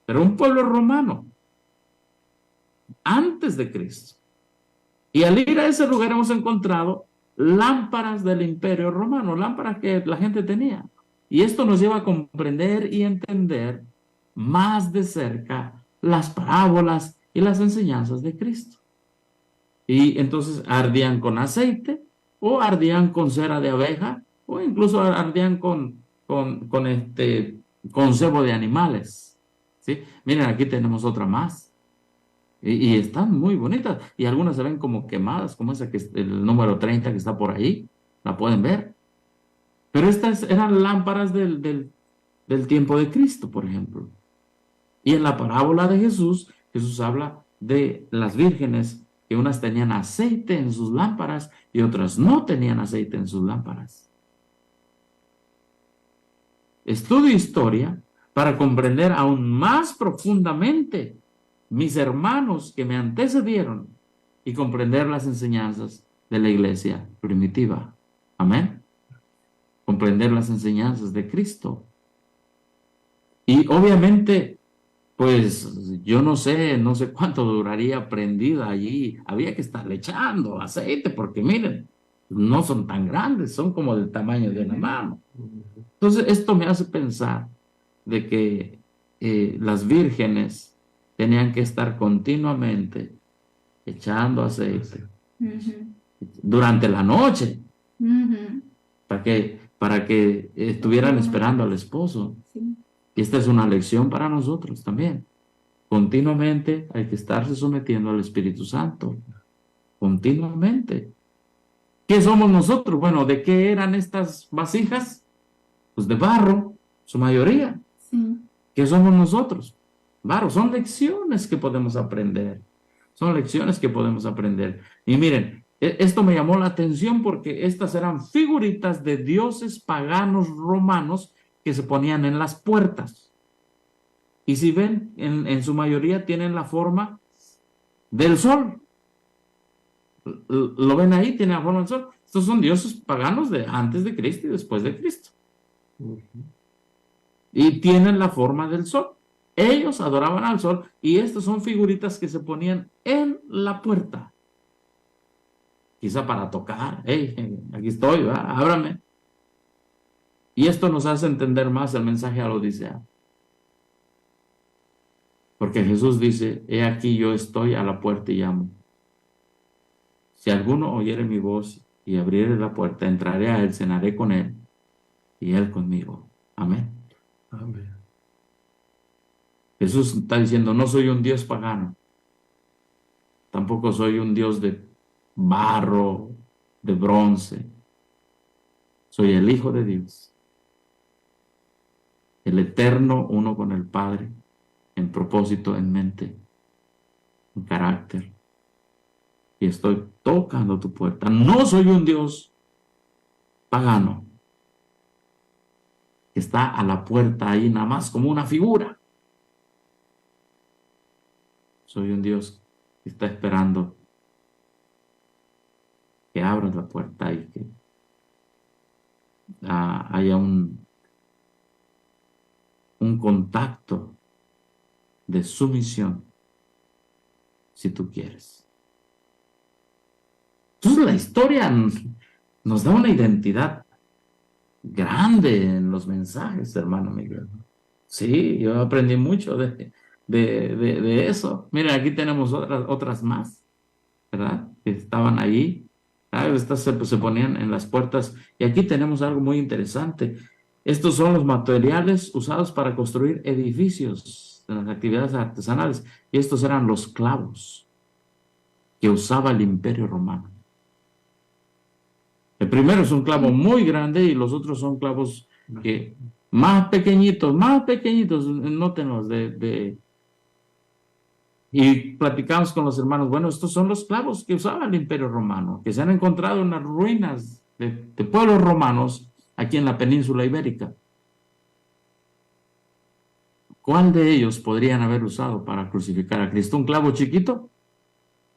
Pero un pueblo romano. Antes de Cristo. Y al ir a ese lugar hemos encontrado lámparas del Imperio Romano, lámparas que la gente tenía. Y esto nos lleva a comprender y entender más de cerca las parábolas y las enseñanzas de Cristo. Y entonces ardían con aceite, o ardían con cera de abeja, o incluso ardían con cebo de animales. ¿Sí? Miren, aquí tenemos otra más. Y están muy bonitas. Y algunas se ven como quemadas, como esa que es el número 30 que está por ahí. La pueden ver. Pero estas eran lámparas del tiempo de Cristo, por ejemplo. Y en la parábola de Jesús, Jesús habla de las vírgenes, que unas tenían aceite en sus lámparas y otras no tenían aceite en sus lámparas. Estudio historia para comprender aún más profundamente mis hermanos que me antecedieron y comprender las enseñanzas de la iglesia primitiva. Amén. Comprender las enseñanzas de Cristo. Y obviamente, pues yo no sé cuánto duraría prendida allí. Había que estarle echando aceite porque miren, no son tan grandes, son como del tamaño de una mano. Entonces, esto me hace pensar de que las vírgenes tenían que estar continuamente echando aceite durante la noche para que estuvieran esperando al esposo. Sí. Y esta es una lección para nosotros también. Continuamente hay que estarse sometiendo al Espíritu Santo. Continuamente. ¿Qué somos nosotros? Bueno, ¿de qué eran estas vasijas? Pues de barro, su mayoría. Sí. ¿Qué somos nosotros? Barro. Son lecciones que podemos aprender. Son lecciones que podemos aprender. Y miren, esto me llamó la atención porque estas eran figuritas de dioses paganos romanos que se ponían en las puertas. Y si ven, en su mayoría tienen la forma del sol. Lo ven ahí, tiene la forma del sol. Estos son dioses paganos de antes de Cristo y después de Cristo. Y tienen la forma del sol. Ellos adoraban al sol y estas son figuritas que se ponían en la puerta. Quizá para tocar. Hey, aquí estoy, ¿va? Ábrame. Y esto nos hace entender más el mensaje a la Odisea. Porque Jesús dice, he aquí yo estoy a la puerta y llamo. Si alguno oyere mi voz y abriere la puerta, entraré a él, cenaré con él y él conmigo. Amén. Amén. Jesús está diciendo, no soy un Dios pagano. Tampoco soy un Dios de barro, de bronce. Soy el Hijo de Dios. El eterno, uno con el Padre, en propósito, en mente, en carácter. Y estoy tocando tu puerta. No soy un Dios pagano que está a la puerta ahí nada más como una figura. Soy un Dios que está esperando que abras la puerta y que haya un contacto de sumisión, si tú quieres. Entonces la historia nos da una identidad grande en los mensajes, hermano Miguel. Sí, yo aprendí mucho de eso. Miren, aquí tenemos otras más, ¿verdad? Que estaban ahí. Estas se ponían en las puertas. Y aquí tenemos algo muy interesante. Estos son los materiales usados para construir edificios en las actividades artesanales. Y estos eran los clavos que usaba el Imperio Romano. El primero es un clavo muy grande y los otros son clavos que más pequeñitos, nótenlos y platicamos con los hermanos, bueno, estos son los clavos que usaba el Imperio Romano, que se han encontrado en las ruinas de pueblos romanos aquí en la península ibérica. ¿Cuál de ellos podrían haber usado para crucificar a Cristo? ¿Un clavo chiquito?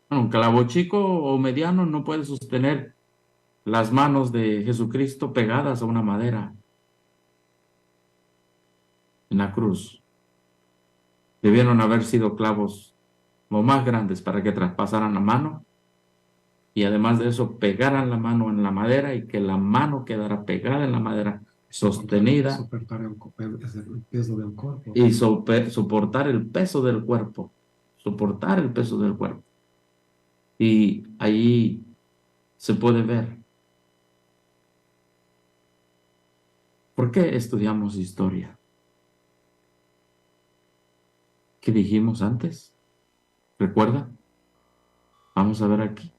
Bueno, un clavo chico o mediano no puede sostener las manos de Jesucristo pegadas a una madera en la cruz. Debieron haber sido clavos lo más grandes para que traspasaran la mano y además de eso pegaran la mano en la madera y que la mano quedara pegada en la madera, sostenida, Soportar el peso del cuerpo. Y soportar el peso del cuerpo. Soportar el peso del cuerpo. Y ahí se puede ver. ¿Por qué estudiamos historia? ¿Qué dijimos antes? ¿Recuerda? Vamos a ver aquí.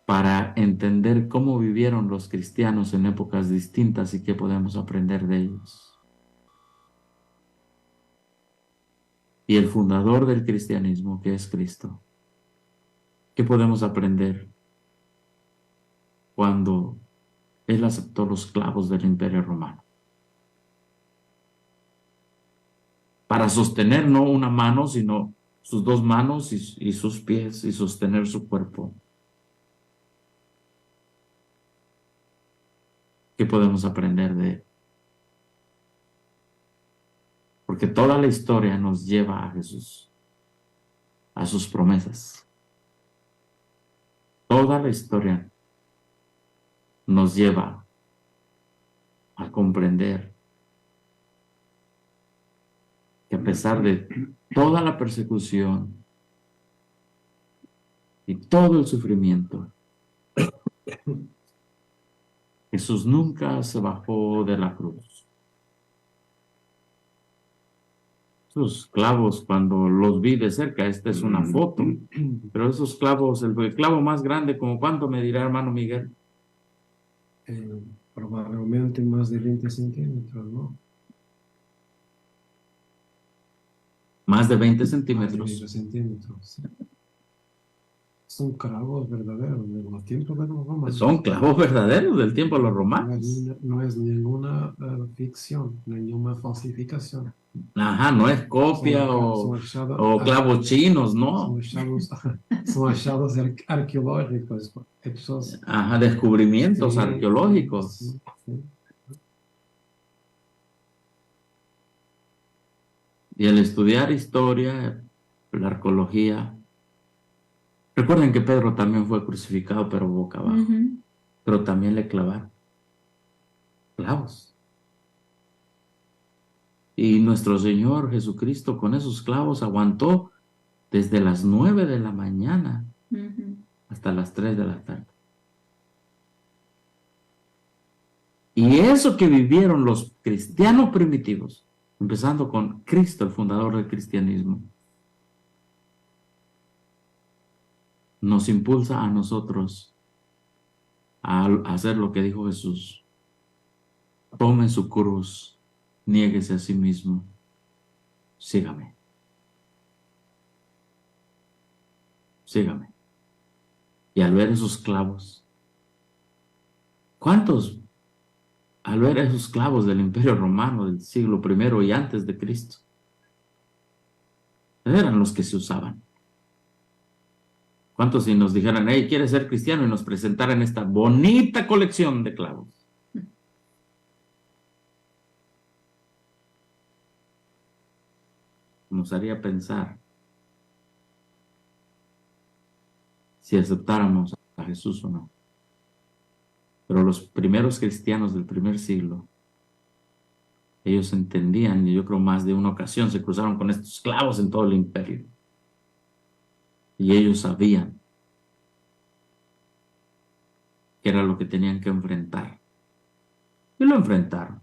Para entender cómo vivieron los cristianos en épocas distintas y qué podemos aprender de ellos. Y el fundador del cristianismo, que es Cristo. ¿Qué podemos aprender cuando Él aceptó los clavos del Imperio Romano? Para sostener no una mano, sino sus dos manos y sus pies y sostener su cuerpo. ¿Qué podemos aprender de Él? Porque toda la historia nos lleva a Jesús, a sus promesas. Toda la historia nos lleva a comprender que a pesar de toda la persecución y todo el sufrimiento, Jesús nunca se bajó de la cruz. Esos clavos, cuando los vi de cerca, esta es una foto, pero esos clavos, el clavo más grande, ¿como cuánto me dirá, hermano Miguel? Probablemente más de 20 centímetros, ¿no? Más de 20 Más de centímetros. 20 centímetros. Sí. Son clavos verdaderos de los tiempos de los romanos. Son clavos verdaderos del tiempo de los romanos. No es ninguna ficción, ninguna falsificación. Ajá, no es copia o clavos chinos, ¿no? Son achados arqueológicos. Hechos, Ajá, descubrimientos sí, arqueológicos. sí, sí. Y al estudiar historia, la arqueología, recuerden que Pedro también fue crucificado, pero boca abajo. Pero también le clavaron clavos. Y nuestro Señor Jesucristo con esos clavos aguantó desde las 9 de la mañana hasta las 3 de la tarde. Y eso que vivieron los cristianos primitivos, empezando con Cristo, el fundador del cristianismo, nos impulsa a nosotros a hacer lo que dijo Jesús. Tome su cruz, niéguese a sí mismo, sígame. Sígame. Y al ver esos clavos, ¿cuántos al ver esos clavos del Imperio Romano del siglo I y antes de Cristo? Eran los que se usaban. ¿Cuántos si nos dijeran, hey, ¿quieres ser cristiano? Y nos presentaran esta bonita colección de clavos? Nos haría pensar si aceptáramos a Jesús o no. Pero los primeros cristianos del primer siglo, ellos entendían, y yo creo más de una ocasión se cruzaron con estos clavos en todo el imperio. Y ellos sabían que era lo que tenían que enfrentar. Y lo enfrentaron.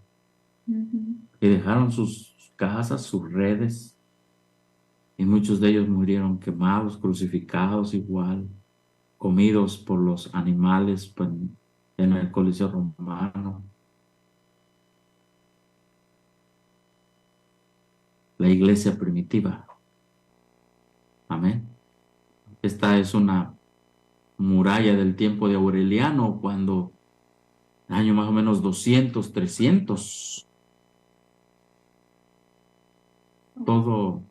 Y dejaron sus casas, sus redes. Y muchos de ellos murieron quemados, crucificados igual, comidos por los animales pues, en el Coliseo romano. La iglesia primitiva. Amén. Esta es una muralla del tiempo de Aureliano, cuando año más o menos 200, 300. Todo.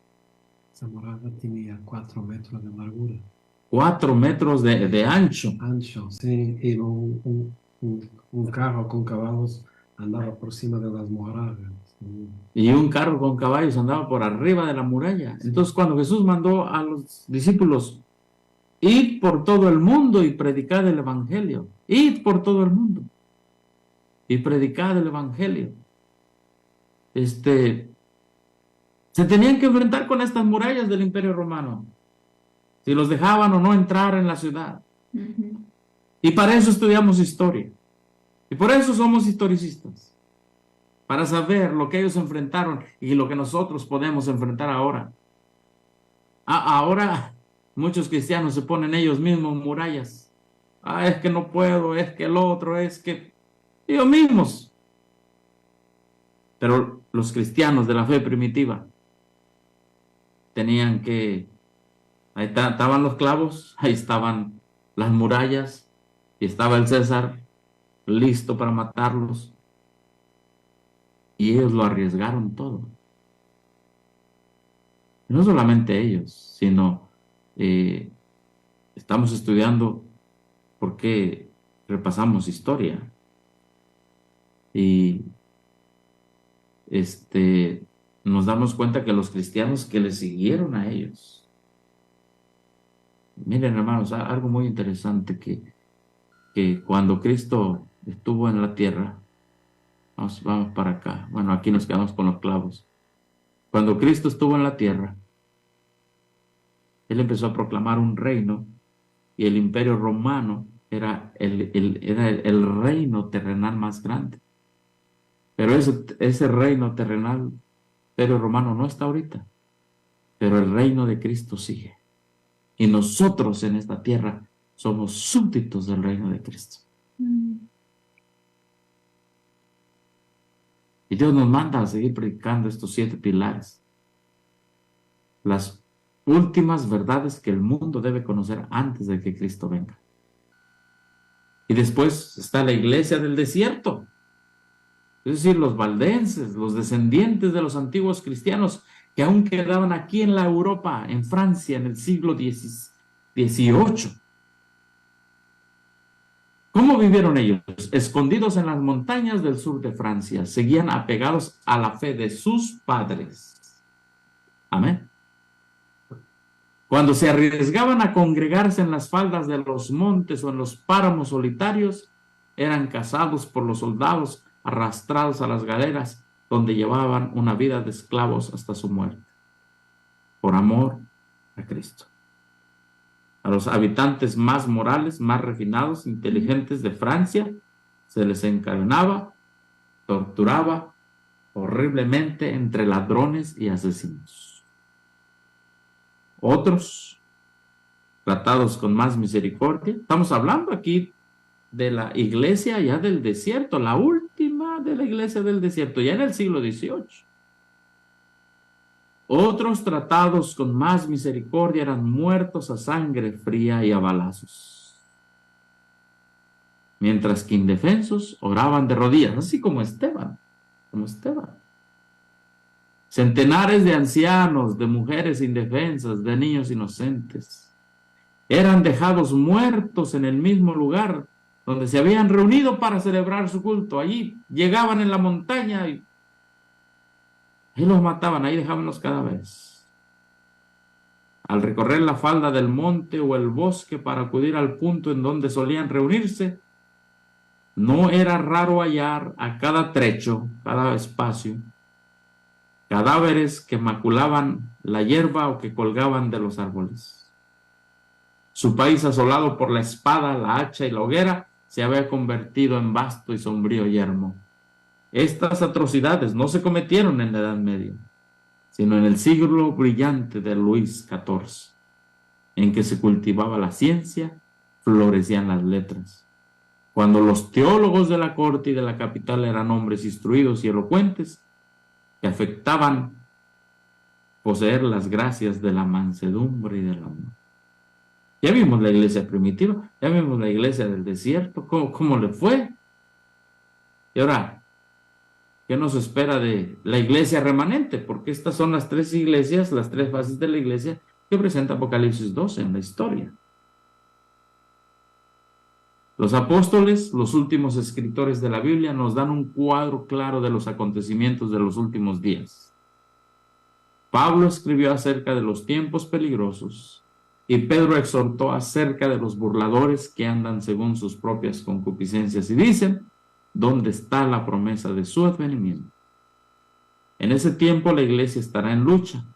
Esa muralla tenía 4 metros de largura. 4 metros de ancho. Ancho, sí. Y un carro con caballos andaba por encima de las murallas. Sí. Y un carro con caballos andaba por arriba de la muralla. Entonces, cuando Jesús mandó a los discípulos, id por todo el mundo y predicad el evangelio. Id por todo el mundo y predicad el evangelio. Se tenían que enfrentar con estas murallas del Imperio Romano, si los dejaban o no entrar en la ciudad. Y para eso estudiamos historia. Y por eso somos historicistas. Para saber lo que ellos enfrentaron y lo que nosotros podemos enfrentar ahora. Ahora muchos cristianos se ponen ellos mismos murallas. Es que no puedo, es que el otro, es que ellos mismos. Pero los cristianos de la fe primitiva tenían que, ahí estaban los clavos, ahí estaban las murallas, y estaba el César listo para matarlos. Y ellos lo arriesgaron todo. No solamente ellos, sino estamos estudiando porque repasamos historia. Y nos damos cuenta que los cristianos que le siguieron a ellos. Miren, hermanos, algo muy interesante que cuando Cristo estuvo en la tierra, vamos para acá. Bueno, aquí nos quedamos con los clavos. Cuando Cristo estuvo en la tierra, Él empezó a proclamar un reino y el imperio romano era el reino terrenal más grande. Pero ese reino terrenal, imperio romano, no está ahorita. Pero el reino de Cristo sigue. Y nosotros en esta tierra somos súbditos del reino de Cristo. Y Dios nos manda a seguir predicando estos 7 pilares. Las últimas verdades que el mundo debe conocer antes de que Cristo venga. Y después está la iglesia del desierto. Es decir, los valdenses, los descendientes de los antiguos cristianos que aún quedaban aquí en la Europa, en Francia, en el siglo XVIII. ¿Cómo vivieron ellos? Escondidos en las montañas del sur de Francia, seguían apegados a la fe de sus padres. Amén. Cuando se arriesgaban a congregarse en las faldas de los montes o en los páramos solitarios, eran cazados por los soldados, arrastrados a las galeras, donde llevaban una vida de esclavos hasta su muerte, por amor a Cristo. A los habitantes más morales, más refinados, inteligentes de Francia, se les encadenaba, torturaba horriblemente entre ladrones y asesinos. Otros, tratados con más misericordia. Estamos hablando aquí de la iglesia ya del desierto, la última de la iglesia del desierto, ya en el siglo XVIII. Otros tratados con más misericordia eran muertos a sangre fría y a balazos. Mientras que indefensos oraban de rodillas, así como Esteban, Centenares de ancianos, de mujeres indefensas, de niños inocentes, eran dejados muertos en el mismo lugar donde se habían reunido para celebrar su culto. Allí llegaban en la montaña y los mataban, ahí dejaban los cadáveres. Al recorrer la falda del monte o el bosque para acudir al punto en donde solían reunirse, no era raro hallar a cada trecho, cada espacio, cadáveres que maculaban la hierba o que colgaban de los árboles. Su país, asolado por la espada, la hacha y la hoguera, se había convertido en vasto y sombrío yermo. Estas atrocidades no se cometieron en la Edad Media, sino en el siglo brillante de Luis XIV, en que se cultivaba la ciencia, florecían las letras. Cuando los teólogos de la corte y de la capital eran hombres instruidos y elocuentes, que afectaban poseer las gracias de la mansedumbre y del amor. Ya vimos la iglesia primitiva, ya vimos la iglesia del desierto, cómo le fue. Y ahora, ¿qué nos espera de la iglesia remanente? Porque estas son las 3 iglesias, las 3 fases de la iglesia que presenta Apocalipsis 12 en la historia. Los apóstoles, los últimos escritores de la Biblia, nos dan un cuadro claro de los acontecimientos de los últimos días. Pablo escribió acerca de los tiempos peligrosos y Pedro exhortó acerca de los burladores que andan según sus propias concupiscencias y dicen: ¿dónde está la promesa de su advenimiento? En ese tiempo la iglesia estará en lucha,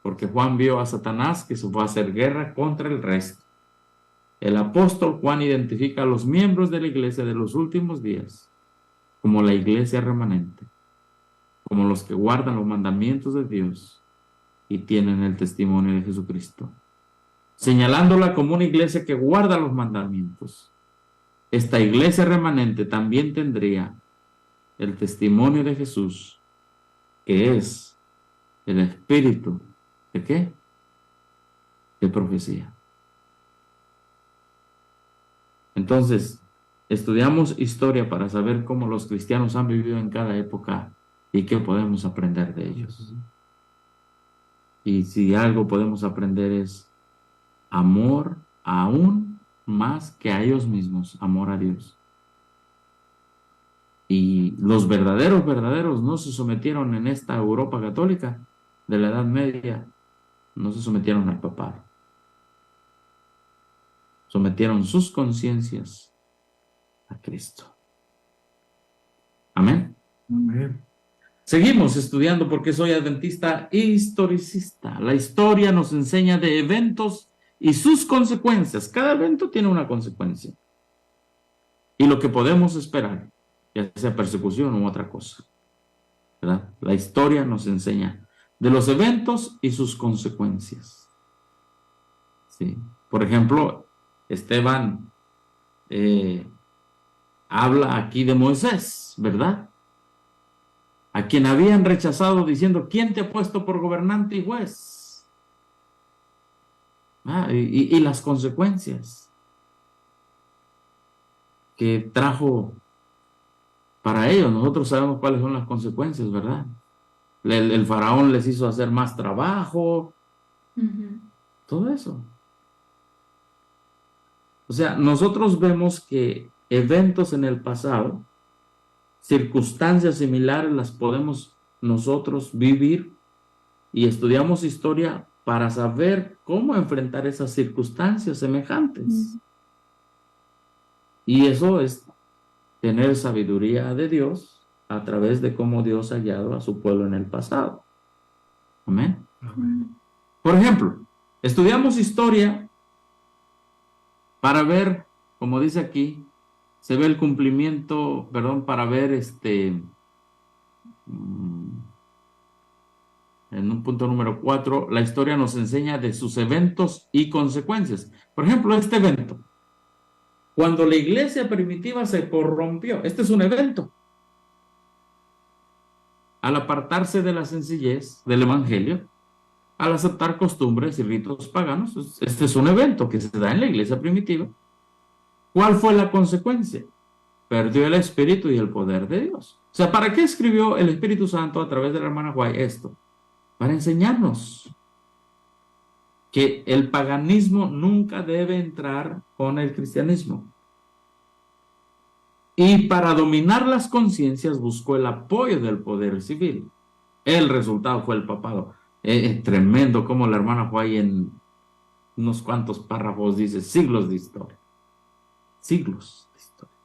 porque Juan vio a Satanás que se fue a hacer guerra contra el resto. El apóstol Juan identifica a los miembros de la iglesia de los últimos días como la iglesia remanente, como los que guardan los mandamientos de Dios y tienen el testimonio de Jesucristo, señalándola como una iglesia que guarda los mandamientos. Esta iglesia remanente también tendría el testimonio de Jesús, que es el espíritu ¿de qué? De profecía. Entonces, estudiamos historia para saber cómo los cristianos han vivido en cada época y qué podemos aprender de ellos. Y si algo podemos aprender es amor aún más que a ellos mismos, amor a Dios. Y los verdaderos no se sometieron en esta Europa católica de la Edad Media, no se sometieron al papado. Sometieron sus conciencias a Cristo. Amén. Amén. Seguimos estudiando porque soy adventista historicista. La historia nos enseña de eventos y sus consecuencias. Cada evento tiene una consecuencia. Y lo que podemos esperar, ya sea persecución u otra cosa. ¿Verdad? La historia nos enseña de los eventos y sus consecuencias. ¿Sí? Por ejemplo, Esteban habla aquí de Moisés, ¿verdad? A quien habían rechazado diciendo, ¿quién te ha puesto por gobernante y juez? Y las consecuencias que trajo para ellos. Nosotros sabemos cuáles son las consecuencias, ¿verdad? El faraón les hizo hacer más trabajo, todo eso. O sea, nosotros vemos que eventos en el pasado, circunstancias similares las podemos nosotros vivir y estudiamos historia para saber cómo enfrentar esas circunstancias semejantes. Y eso es tener sabiduría de Dios a través de cómo Dios ha guiado a su pueblo en el pasado. Amén. Amén. Por ejemplo, estudiamos historia para ver, como dice aquí, se ve el cumplimiento, para ver en un punto número 4, la historia nos enseña de sus eventos y consecuencias. Por ejemplo, este evento. Cuando la iglesia primitiva se corrompió, este es un evento. Al apartarse de la sencillez del evangelio, al aceptar costumbres y ritos paganos, este es un evento que se da en la iglesia primitiva. ¿Cuál fue la consecuencia? Perdió el Espíritu y el poder de Dios. O sea, ¿para qué escribió el Espíritu Santo a través de la hermana White esto? Para enseñarnos que el paganismo nunca debe entrar con el cristianismo. Y para dominar las conciencias buscó el apoyo del poder civil. El resultado fue el papado. Es tremendo como la hermana White en unos cuantos párrafos dice siglos de historia. Siglos de historia.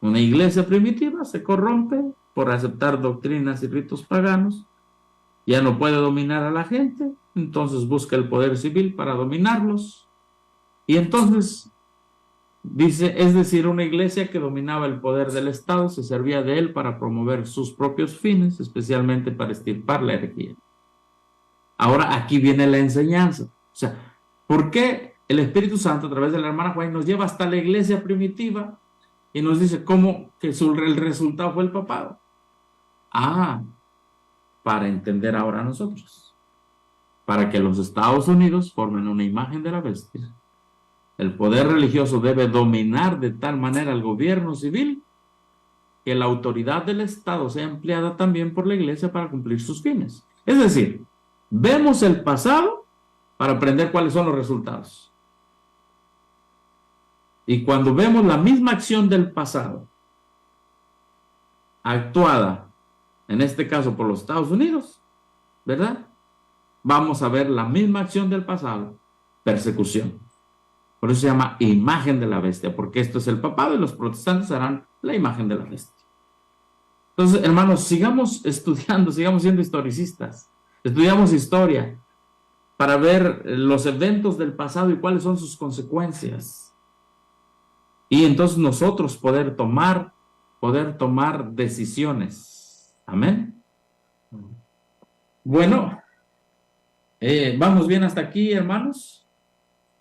Una iglesia primitiva se corrompe por aceptar doctrinas y ritos paganos. Ya no puede dominar a la gente, entonces busca el poder civil para dominarlos. Y entonces dice, es decir, una iglesia que dominaba el poder del Estado se servía de él para promover sus propios fines, especialmente para extirpar la herejía. Ahora aquí viene la enseñanza. O sea, ¿por qué el Espíritu Santo a través de la hermana Juan nos lleva hasta la iglesia primitiva y nos dice cómo que el resultado fue el papado? Para entender ahora nosotros, para que los Estados Unidos formen una imagen de la bestia. El poder religioso debe dominar de tal manera al gobierno civil que la autoridad del Estado sea empleada también por la iglesia para cumplir sus fines. Es decir, vemos el pasado para aprender cuáles son los resultados. Y cuando vemos la misma acción del pasado actuada en este caso por los Estados Unidos, ¿verdad? Vamos a ver la misma acción del pasado, persecución. Por eso se llama imagen de la bestia, porque esto es el papado y los protestantes harán la imagen de la bestia. Entonces, hermanos, sigamos estudiando, sigamos siendo historicistas. Estudiamos historia para ver los eventos del pasado y cuáles son sus consecuencias. Y entonces nosotros poder tomar decisiones. Amén. Bueno, ¿vamos bien hasta aquí, hermanos?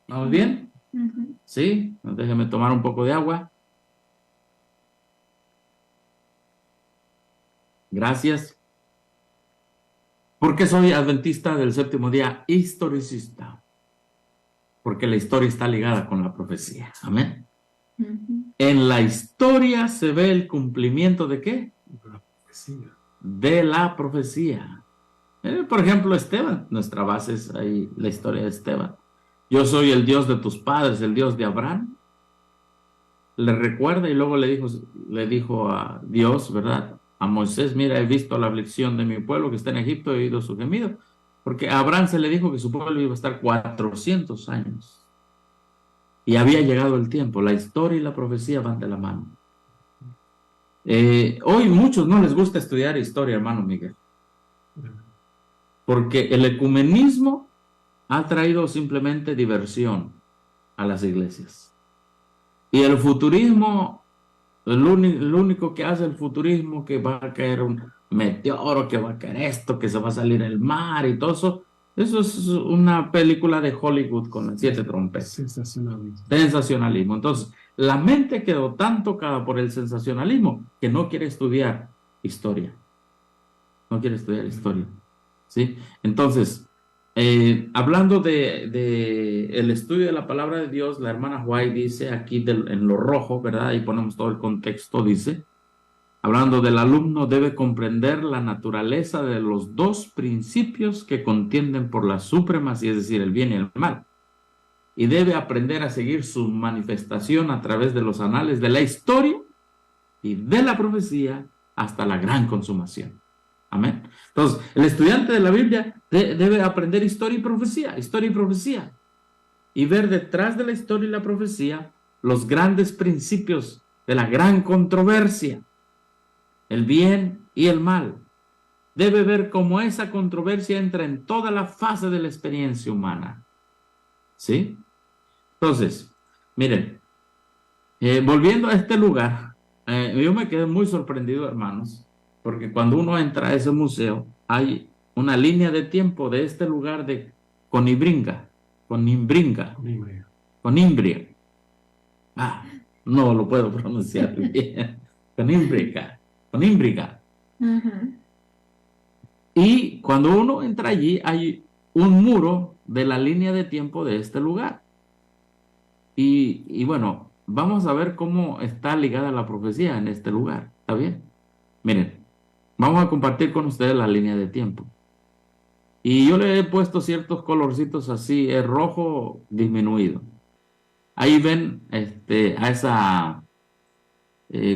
¿Vamos bien? Sí, déjenme tomar un poco de agua. Gracias. ¿Por qué soy adventista del séptimo día? Historicista. Porque la historia está ligada con la profecía. Amén. En la historia se ve el cumplimiento ¿de qué? De la profecía. Por ejemplo, Esteban, nuestra base es ahí la historia de Esteban. Yo soy el Dios de tus padres, el Dios de Abraham. Le recuerda y luego le dijo a Dios, ¿verdad? A Moisés, mira, he visto la aflicción de mi pueblo que está en Egipto, he oído su gemido. Porque a Abraham se le dijo que su pueblo iba a estar 400 años. Y había llegado el tiempo. La historia y la profecía van de la mano. Hoy muchos no les gusta estudiar historia, hermano Miguel, porque el ecumenismo ha traído simplemente diversión a las iglesias. Y el futurismo, lo único que hace el futurismo, que va a caer un meteoro, que va a caer esto, que se va a salir el mar y todo eso es una película de Hollywood con las 7 trompetas. Sensacionalismo. Sensacionalismo. Entonces, la mente quedó tan tocada por el sensacionalismo que no quiere estudiar historia. No quiere estudiar historia. ¿Sí? Entonces, hablando de el estudio de la palabra de Dios, la hermana White dice aquí en lo rojo, ¿verdad? Ahí ponemos todo el contexto, dice, hablando del alumno debe comprender la naturaleza de los dos principios que contienden por la supremacía, es decir, el bien y el mal, y debe aprender a seguir su manifestación a través de los anales de la historia y de la profecía hasta la gran consumación. Amén. Entonces, el estudiante de la Biblia debe aprender historia y profecía, y ver detrás de la historia y la profecía los grandes principios de la gran controversia, el bien y el mal. Debe ver cómo esa controversia entra en toda la fase de la experiencia humana. ¿Sí? Entonces, miren, volviendo a este lugar, yo me quedé muy sorprendido, hermanos, porque cuando uno entra a ese museo, hay una línea de tiempo de este lugar de Conimbria. Ah, no lo puedo pronunciar bien. Conimbria. Y cuando uno entra allí, hay un muro de la línea de tiempo de este lugar. Y bueno, vamos a ver cómo está ligada la profecía en este lugar. ¿Está bien? Miren, vamos a compartir con ustedes la línea de tiempo. Y yo le he puesto ciertos colorcitos así, es rojo disminuido. Ahí ven a esa,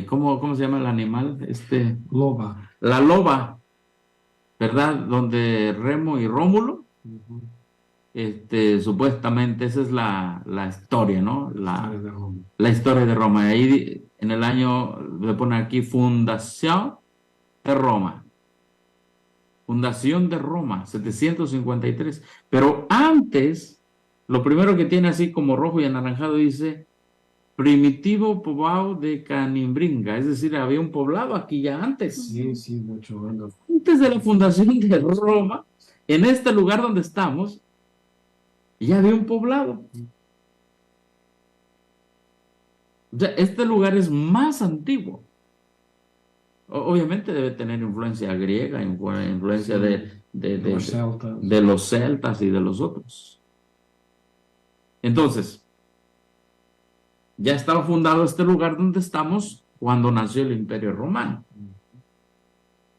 ¿cómo se llama el animal? Loba. La loba, ¿verdad? Donde Remo y Rómulo, supuestamente esa es la historia, ¿no? La historia de Roma. Ahí en el año, le pone aquí, Fundación de Roma. Fundación de Roma, 753. Pero antes, lo primero que tiene así como rojo y anaranjado dice primitivo poblado de Canimbringa, es decir, había un poblado aquí ya antes. Sí, mucho antes. Antes de la fundación de Roma, en este lugar donde estamos, ya había un poblado. O sea, este lugar es más antiguo. Obviamente debe tener influencia griega, influencia de los celtas y de los otros. Entonces, ya estaba fundado este lugar donde estamos cuando nació el Imperio Romano.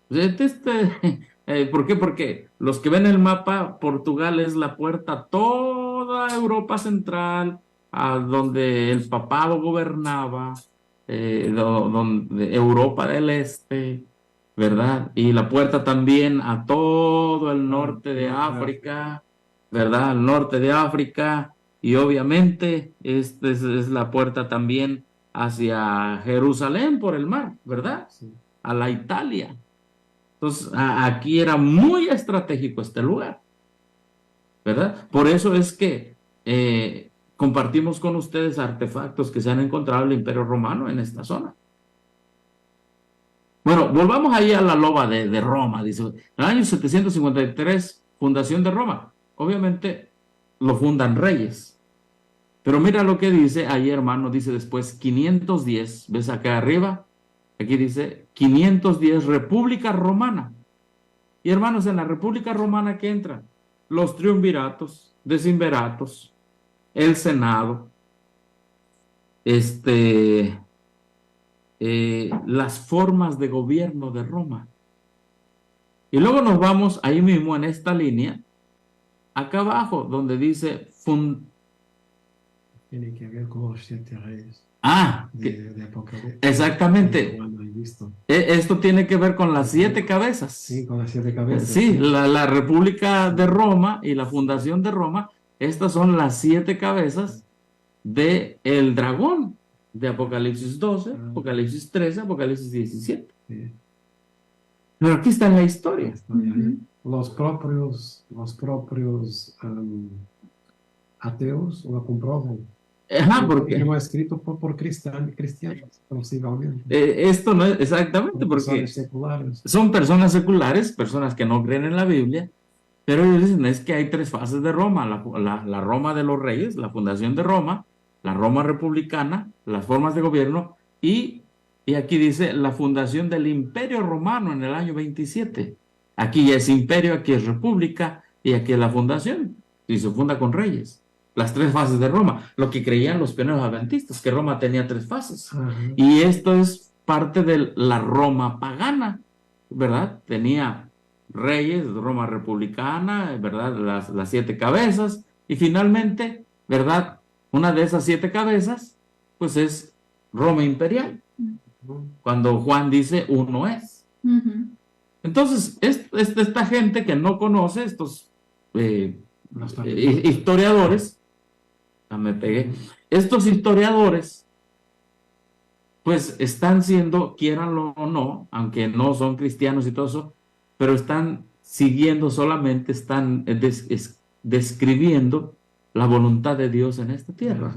¿Por qué? Porque los que ven el mapa, Portugal es la puerta a toda Europa Central, a donde el papado gobernaba, donde Europa del Este, ¿verdad? Y la puerta también a todo el norte de África, ¿verdad? Al norte de África, y obviamente esta es la puerta también hacia Jerusalén por el mar, ¿verdad? Sí. A la Italia. Entonces, aquí era muy estratégico este lugar, ¿verdad? Por eso es que compartimos con ustedes artefactos que se han encontrado en el Imperio Romano en esta zona. Bueno, volvamos ahí a la loba de Roma. Dice, en el año 753, fundación de Roma. Obviamente lo fundan reyes. Pero mira lo que dice ahí, hermano, dice después 510, ¿ves acá arriba? Aquí dice 510, República Romana. Y hermanos, en la República Romana, ¿qué entran? Los triunviratos, decimviratos, el Senado, las formas de gobierno de Roma. Y luego nos vamos ahí mismo en esta línea, acá abajo, donde dice tiene que ver con los 7 reyes. De exactamente. Esto tiene que ver con las 7 cabezas. Sí, con las 7 cabezas. Sí, la República de Roma y la fundación de Roma, estas son las 7 cabezas del dragón. de Apocalipsis 12, Apocalipsis 13, Apocalipsis 17. Sí. Pero aquí está en la historia. Está ahí. Los propios ateos lo comprueban. Ajá, Porque porque no es escrito por cristianos, posiblemente. esto no es exactamente, Por porque personas seculares. son personas seculares, personas que no creen en la Biblia, pero ellos dicen es que hay tres fases de Roma: la Roma de los reyes, la fundación de Roma, la Roma republicana, las formas de gobierno, y aquí dice la fundación del Imperio Romano en el año 27. Aquí ya es imperio, aquí es república, y aquí es la fundación, y se funda con reyes. Las tres fases de Roma, lo que creían los pioneros adventistas, que Roma tenía tres fases. Ajá. Y esto es parte de la Roma pagana, ¿verdad? Tenía reyes, Roma republicana, ¿verdad? Las 7 cabezas, y finalmente, ¿verdad? Una de esas 7 cabezas, pues es Roma imperial, cuando Juan dice uno es. Entonces, esta gente que no conoce, estos historiadores, me pegué, estos historiadores, pues están siendo, quieranlo o no, aunque no son cristianos y todo eso, pero están siguiendo solamente, están describiendo la voluntad de Dios en esta tierra.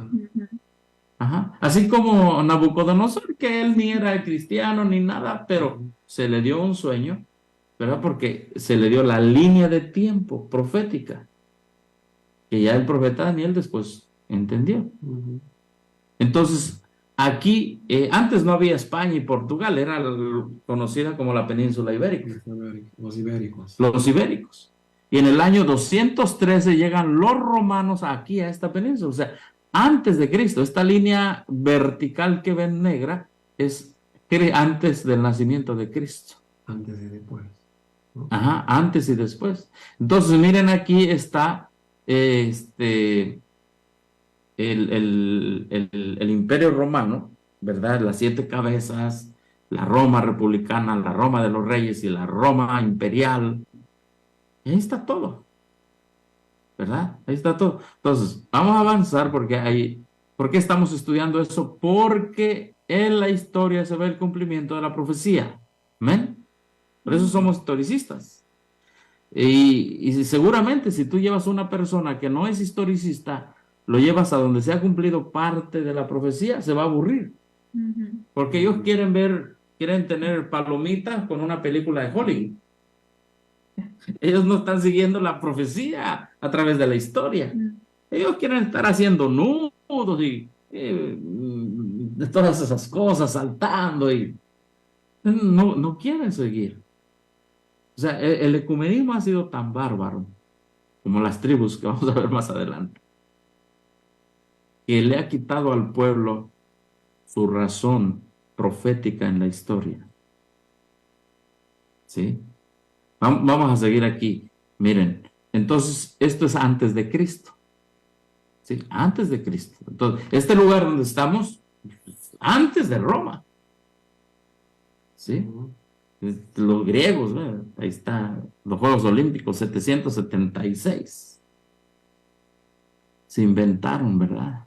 Ajá. Así como Nabucodonosor, que él ni era cristiano ni nada, pero se le dio un sueño, ¿verdad? Porque se le dio la línea de tiempo profética, que ya el profeta Daniel después entendió. Entonces, aquí, antes no había España y Portugal, era conocida como la península ibérica. Los ibéricos. Los ibéricos. Y en el año 213 llegan los romanos aquí a esta península. O sea, antes de Cristo, esta línea vertical que ven negra es antes del nacimiento de Cristo. Antes y después, ¿no? Ajá, antes y después. Entonces, miren, aquí está el Imperio Romano, ¿verdad? Las 7 cabezas, la Roma republicana, la Roma de los reyes y la Roma imperial. Y ahí está todo, ¿verdad? Ahí está todo. Entonces, vamos a avanzar ¿por qué estamos estudiando eso? Porque en la historia se ve el cumplimiento de la profecía. ¿Amén? Por eso somos historicistas. Y seguramente si tú llevas a una persona que no es historicista, lo llevas a donde se ha cumplido parte de la profecía, se va a aburrir. Porque ellos quieren tener palomitas con una película de Hollywood. Ellos no están siguiendo la profecía a través de la historia. Ellos quieren estar haciendo nudos y todas esas cosas, saltando, y no quieren seguir. O sea, el ecumenismo ha sido tan bárbaro como las tribus que vamos a ver más adelante, que le ha quitado al pueblo su razón profética en la historia. ¿Sí? Vamos a seguir aquí. Miren, entonces esto es antes de Cristo. ¿Sí? Antes de Cristo. Entonces, este lugar donde estamos, antes de Roma. ¿Sí? Los griegos, ¿verdad? Ahí está, los Juegos Olímpicos, 776. Se inventaron, ¿verdad?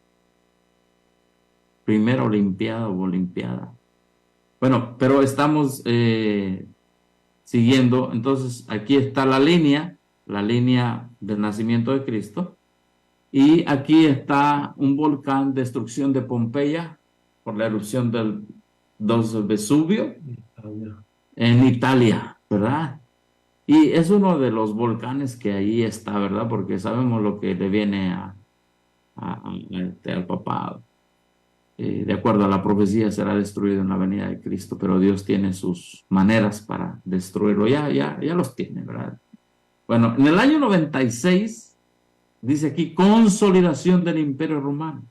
Primera Olimpiada o Olimpiada. Bueno, pero estamos siguiendo. Entonces, aquí está la línea del nacimiento de Cristo. Y aquí está un volcán, destrucción de Pompeya por la erupción del Vesubio en Italia, ¿verdad? Y es uno de los volcanes que ahí está, ¿verdad? Porque sabemos lo que le viene al papado. De acuerdo a la profecía, será destruido en la venida de Cristo, pero Dios tiene sus maneras para destruirlo. Ya los tiene, ¿verdad? Bueno, en el año 96, dice aquí, consolidación del Imperio Romano.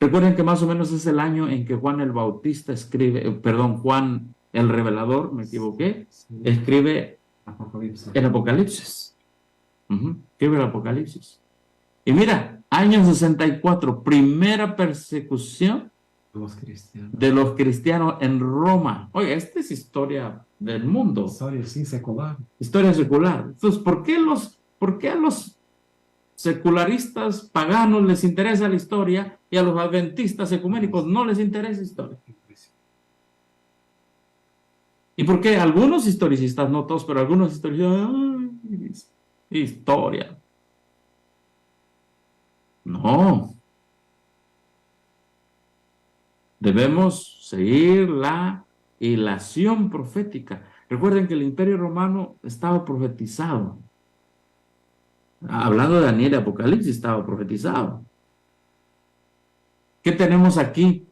Recuerden que más o menos es el año en que Juan el Bautista Juan el Revelador, me equivoqué, escribe el Apocalipsis. Escribe el Apocalipsis. Y mira, año 64, primera persecución de los cristianos en Roma. Oye, esta es historia del mundo. Historia, sí, secular. Historia secular. Entonces, ¿por qué a los secularistas paganos les interesa la historia y a los adventistas ecuménicos no les interesa historia. ¿Y por qué? Algunos historicistas, no todos, pero algunos historicistas, ¡ay, historia! No. Debemos seguir la ilación profética. Recuerden que el Imperio Romano estaba profetizado. Hablando de Daniel y Apocalipsis, estaba profetizado. ¿Qué tenemos aquí?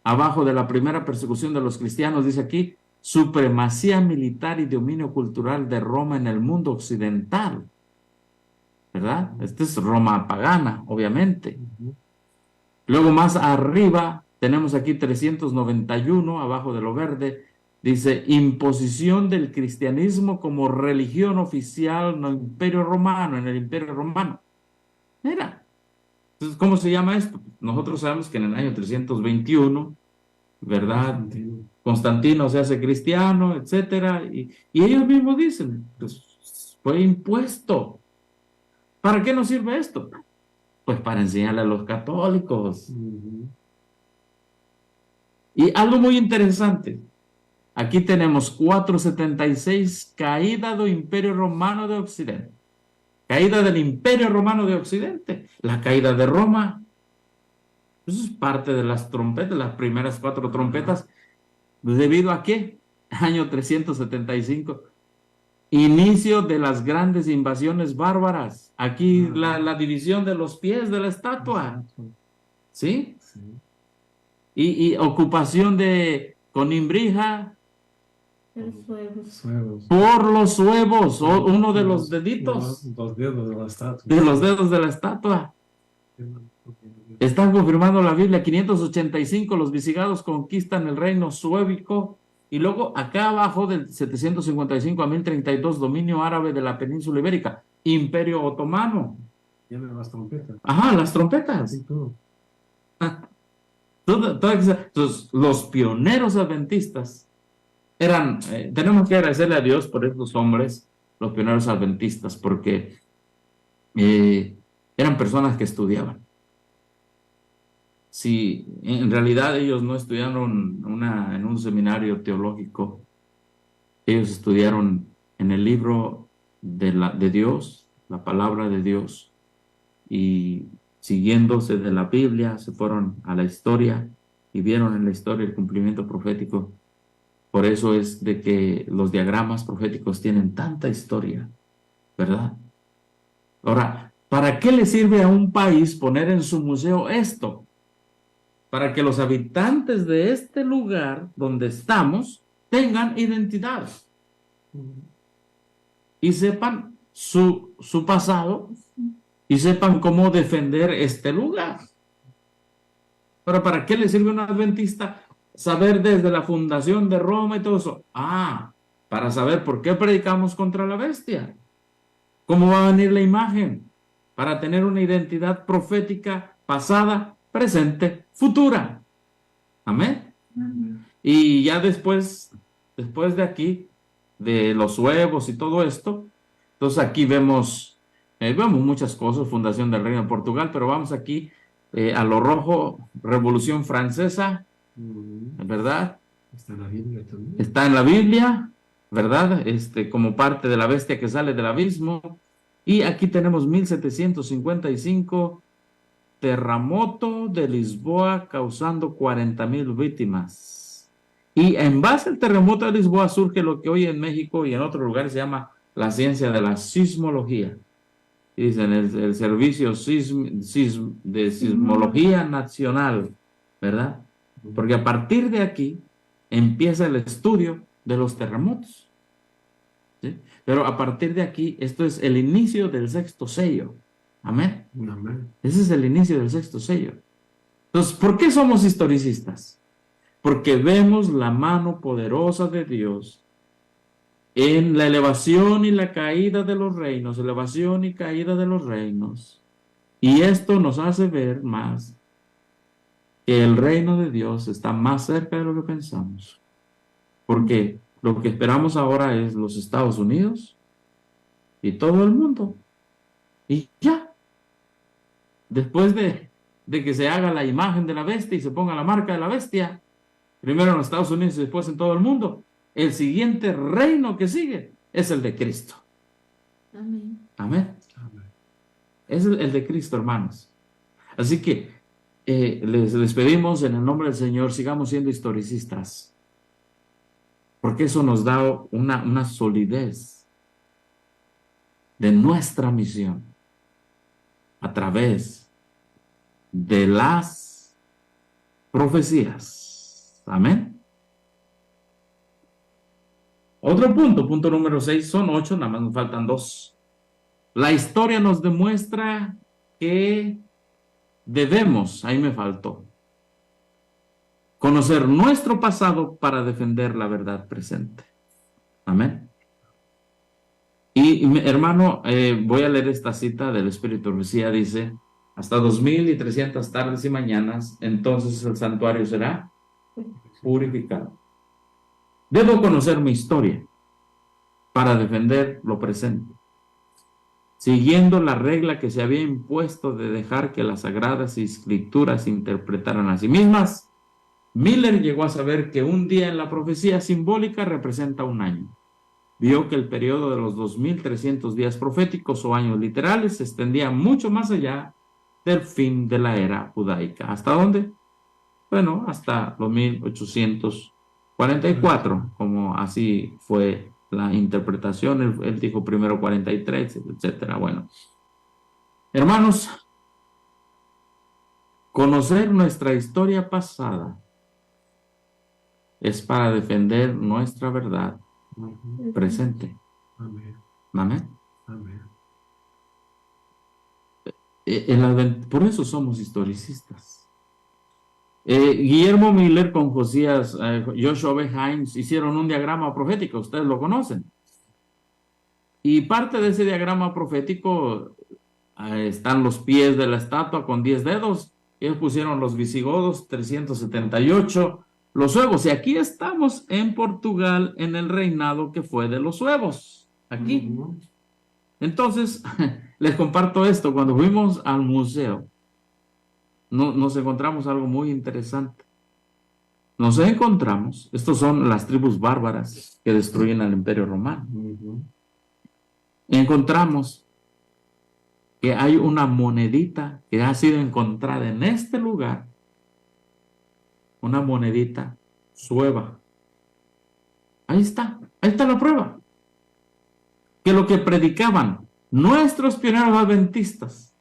Abajo de la primera persecución de los cristianos, dice aquí, supremacía militar y dominio cultural de Roma en el mundo occidental. ¿Verdad? Esta es Roma pagana, obviamente. Luego más arriba tenemos aquí 391, abajo de lo verde, dice, imposición del cristianismo como religión oficial en el Imperio Romano. Mira, entonces, ¿cómo se llama esto? Nosotros sabemos que en el año 321, ¿verdad? Constantino se hace cristiano, etcétera, y ellos mismos dicen, pues fue impuesto. ¿Para qué nos sirve esto? Pues para enseñarle a los católicos. Y algo muy interesante, aquí tenemos 476, caída del Imperio Romano de Occidente. Caída del Imperio Romano de Occidente. La caída de Roma. Eso es parte de las trompetas, las primeras 4 trompetas. ¿Debido a qué? Año 375. Inicio de las grandes invasiones bárbaras. Aquí la división de los pies de la estatua. ¿Sí? Y ocupación de Conimbrija por los suevos, o uno de los deditos. Los dedos de la estatua. De los dedos de la estatua. Están confirmando la Biblia. 585 los visigodos conquistan el reino suevico. Y luego acá abajo del 755 a 1032 dominio árabe de la península ibérica. Imperio otomano. Tienen las trompetas. Ajá, las trompetas. Sí, todo. Entonces, los pioneros adventistas eran, tenemos que agradecerle a Dios por estos hombres, los pioneros adventistas, porque eran personas que estudiaban. Si en realidad ellos no estudiaron en un seminario teológico, ellos estudiaron en el libro de Dios, la palabra de Dios, y siguiéndose de la Biblia, se fueron a la historia y vieron en la historia el cumplimiento profético. Por eso es de que los diagramas proféticos tienen tanta historia, ¿verdad? Ahora, ¿para qué le sirve a un país poner en su museo esto? Para que los habitantes de este lugar donde estamos tengan identidad y sepan su pasado y sepan cómo defender este lugar. Pero ¿para qué le sirve a un adventista saber desde la fundación de Roma y todo eso? Para saber por qué predicamos contra la bestia. ¿Cómo va a venir la imagen? Para tener una identidad profética pasada, presente, futura. Amén. Y ya después de aquí, de los huevos y todo esto, entonces aquí vemos muchas cosas, fundación del Reino de Portugal, pero vamos aquí a lo rojo, Revolución Francesa, ¿verdad? Está en la Biblia también. Está en la Biblia, ¿verdad? Como parte de la bestia que sale del abismo. Y aquí tenemos 1755, terremoto de Lisboa causando 40,000 víctimas. Y en base al terremoto de Lisboa surge lo que hoy en México y en otros lugares se llama la ciencia de la sismología. Dicen el servicio de sismología nacional, ¿verdad? Porque a partir de aquí empieza el estudio de los terremotos. ¿Sí? Pero a partir de aquí, esto es el inicio del sexto sello. Amén. Amén. Ese es el inicio del sexto sello. Entonces, ¿por qué somos historicistas? Porque vemos la mano poderosa de Dios en la elevación y la caída de los reinos, elevación y caída de los reinos. Y esto nos hace ver más que el reino de Dios está más cerca de lo que pensamos. Porque lo que esperamos ahora es los Estados Unidos y todo el mundo. Y ya. después de que se haga la imagen de la bestia y se ponga la marca de la bestia, primero en los Estados Unidos y después en todo el mundo, el siguiente reino que sigue es el de Cristo. Amén. Amén. Amén. Es el de Cristo, hermanos. Así que les pedimos en el nombre del Señor, sigamos siendo historicistas, porque eso nos da una solidez de nuestra misión a través de las profecías. Amén. Otro punto número 6, son 8, nada más nos faltan 2. La historia nos demuestra que debemos, ahí me faltó, conocer nuestro pasado para defender la verdad presente. Amén. Y hermano, voy a leer esta cita del Espíritu de Profecía, dice, hasta 2300 tardes y mañanas, entonces el santuario será purificado. Debo conocer mi historia para defender lo presente, siguiendo la regla que se había impuesto de dejar que las sagradas escrituras se interpretaran a sí mismas. Miller llegó a saber que un día en la profecía simbólica representa un año. Vio que el periodo de los 2300 días proféticos o años literales se extendía mucho más allá del fin de la era judaica. ¿Hasta dónde? Bueno, hasta los 1844, como así fue la interpretación. Él dijo primero 43, etcétera. Bueno, hermanos, conocer nuestra historia pasada es para defender nuestra verdad presente. Amén. Amén. Amén. Por eso somos historicistas. Guillermo Miller con Joshua B. Himes hicieron un diagrama profético, ustedes lo conocen. Y parte de ese diagrama profético están los pies de la estatua con 10 dedos. Ellos pusieron los visigodos, 378, los suevos. Y aquí estamos en Portugal, en el reinado que fue de los suevos. Aquí. Entonces, les comparto esto. Cuando fuimos al museo, nos encontramos algo muy interesante. Nos encontramos, estos son las tribus bárbaras que destruyen al Imperio Romano. Encontramos que hay una monedita que ha sido encontrada en este lugar, una monedita sueva. Ahí está la prueba. Que lo que predicaban nuestros pioneros adventistas,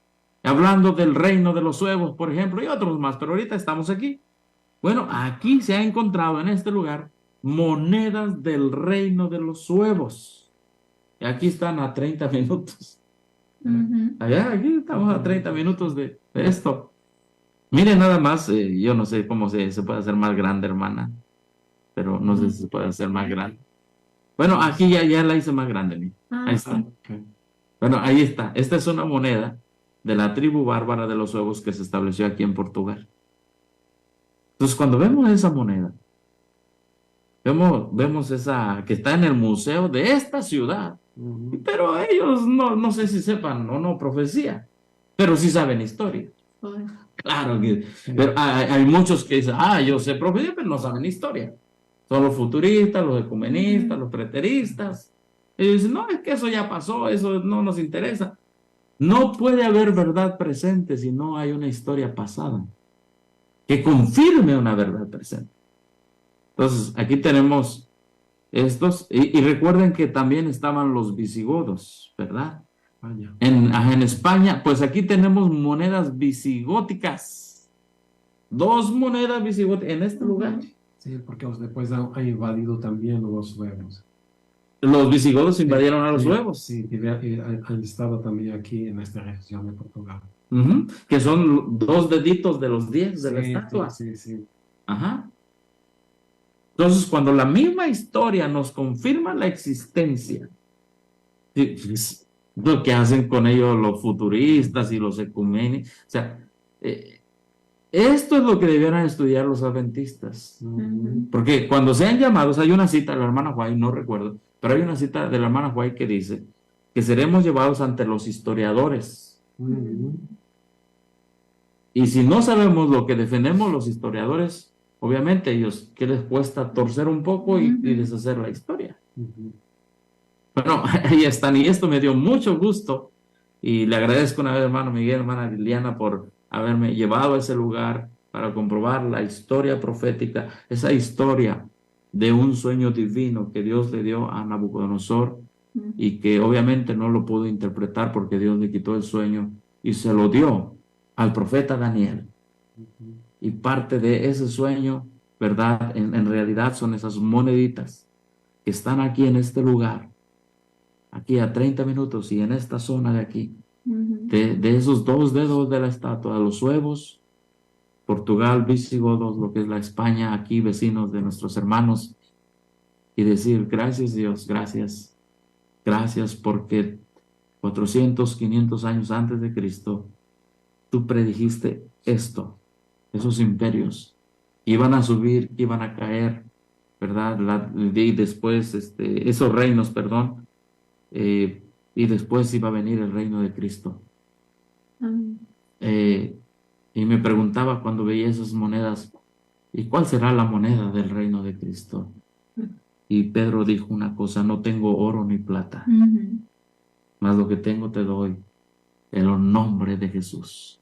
hablando del reino de los suevos, por ejemplo, y otros más, pero ahorita estamos aquí. Bueno, aquí se ha encontrado en este lugar monedas del reino de los suevos. Y aquí están a 30 minutos. Allá, aquí estamos a 30 minutos de esto. Miren nada más, yo no sé cómo se puede hacer más grande, hermana, pero no sé si se puede hacer más grande. Bueno, aquí ya la hice más grande, mira. Ahí está. Bueno, ahí está. Esta es una moneda de la tribu bárbara de los suevos que se estableció aquí en Portugal. Entonces, cuando vemos esa moneda, vemos esa que está en el museo de esta ciudad, pero ellos no sé si sepan o no profecía, pero sí saben historia. Claro que pero hay muchos que dicen, yo sé profecía, pero no saben historia. Son los futuristas, los ecumenistas, los preteristas. Ellos dicen, no, es que eso ya pasó, eso no nos interesa. No puede haber verdad presente si no hay una historia pasada que confirme una verdad presente. Entonces, aquí tenemos estos, y recuerden que también estaban los visigodos, ¿verdad? En España, pues aquí tenemos monedas visigóticas. 2 monedas visigóticas en este lugar. Sí, porque después han invadido también los suevos. Los visigodos invadieron a los suevos. Sí, han estado también aquí en esta región de Portugal. Que son 2 deditos de los 10 de la estatua. Sí. Ajá. Entonces, cuando la misma historia nos confirma la existencia, lo que hacen con ellos los futuristas y los ecuménicos, o sea, esto es lo que debieran estudiar los adventistas. Porque cuando sean llamados, hay una cita de la hermana White, no recuerdo, pero hay una cita de la hermana White que dice que seremos llevados ante los historiadores. Y si no sabemos lo que defendemos los historiadores, obviamente ellos, ¿qué les cuesta torcer un poco y deshacer la historia? Bueno, ahí están, y esto me dio mucho gusto, y le agradezco una vez, hermano Miguel, hermana Liliana, por haberme llevado a ese lugar para comprobar la historia profética, esa historia de un sueño divino que Dios le dio a Nabucodonosor, y que obviamente no lo pudo interpretar porque Dios le quitó el sueño y se lo dio al profeta Daniel. Y parte de ese sueño, ¿verdad? En realidad son esas moneditas que están aquí en este lugar, aquí a 30 minutos y en esta zona de aquí, de esos 2 dedos de la estatua, de los suevos, Portugal, visigodos, lo que es la España, aquí vecinos de nuestros hermanos, y decir, gracias Dios, gracias, gracias porque 400, 500 años antes de Cristo, tú predijiste esto, esos imperios iban a subir, iban a caer, ¿verdad? Y después, esos reinos, perdón, y después iba a venir el reino de Cristo. Y me preguntaba cuando veía esas monedas, ¿y cuál será la moneda del reino de Cristo? Y Pedro dijo una cosa, no tengo oro ni plata, mas lo que tengo te doy, el nombre de Jesús.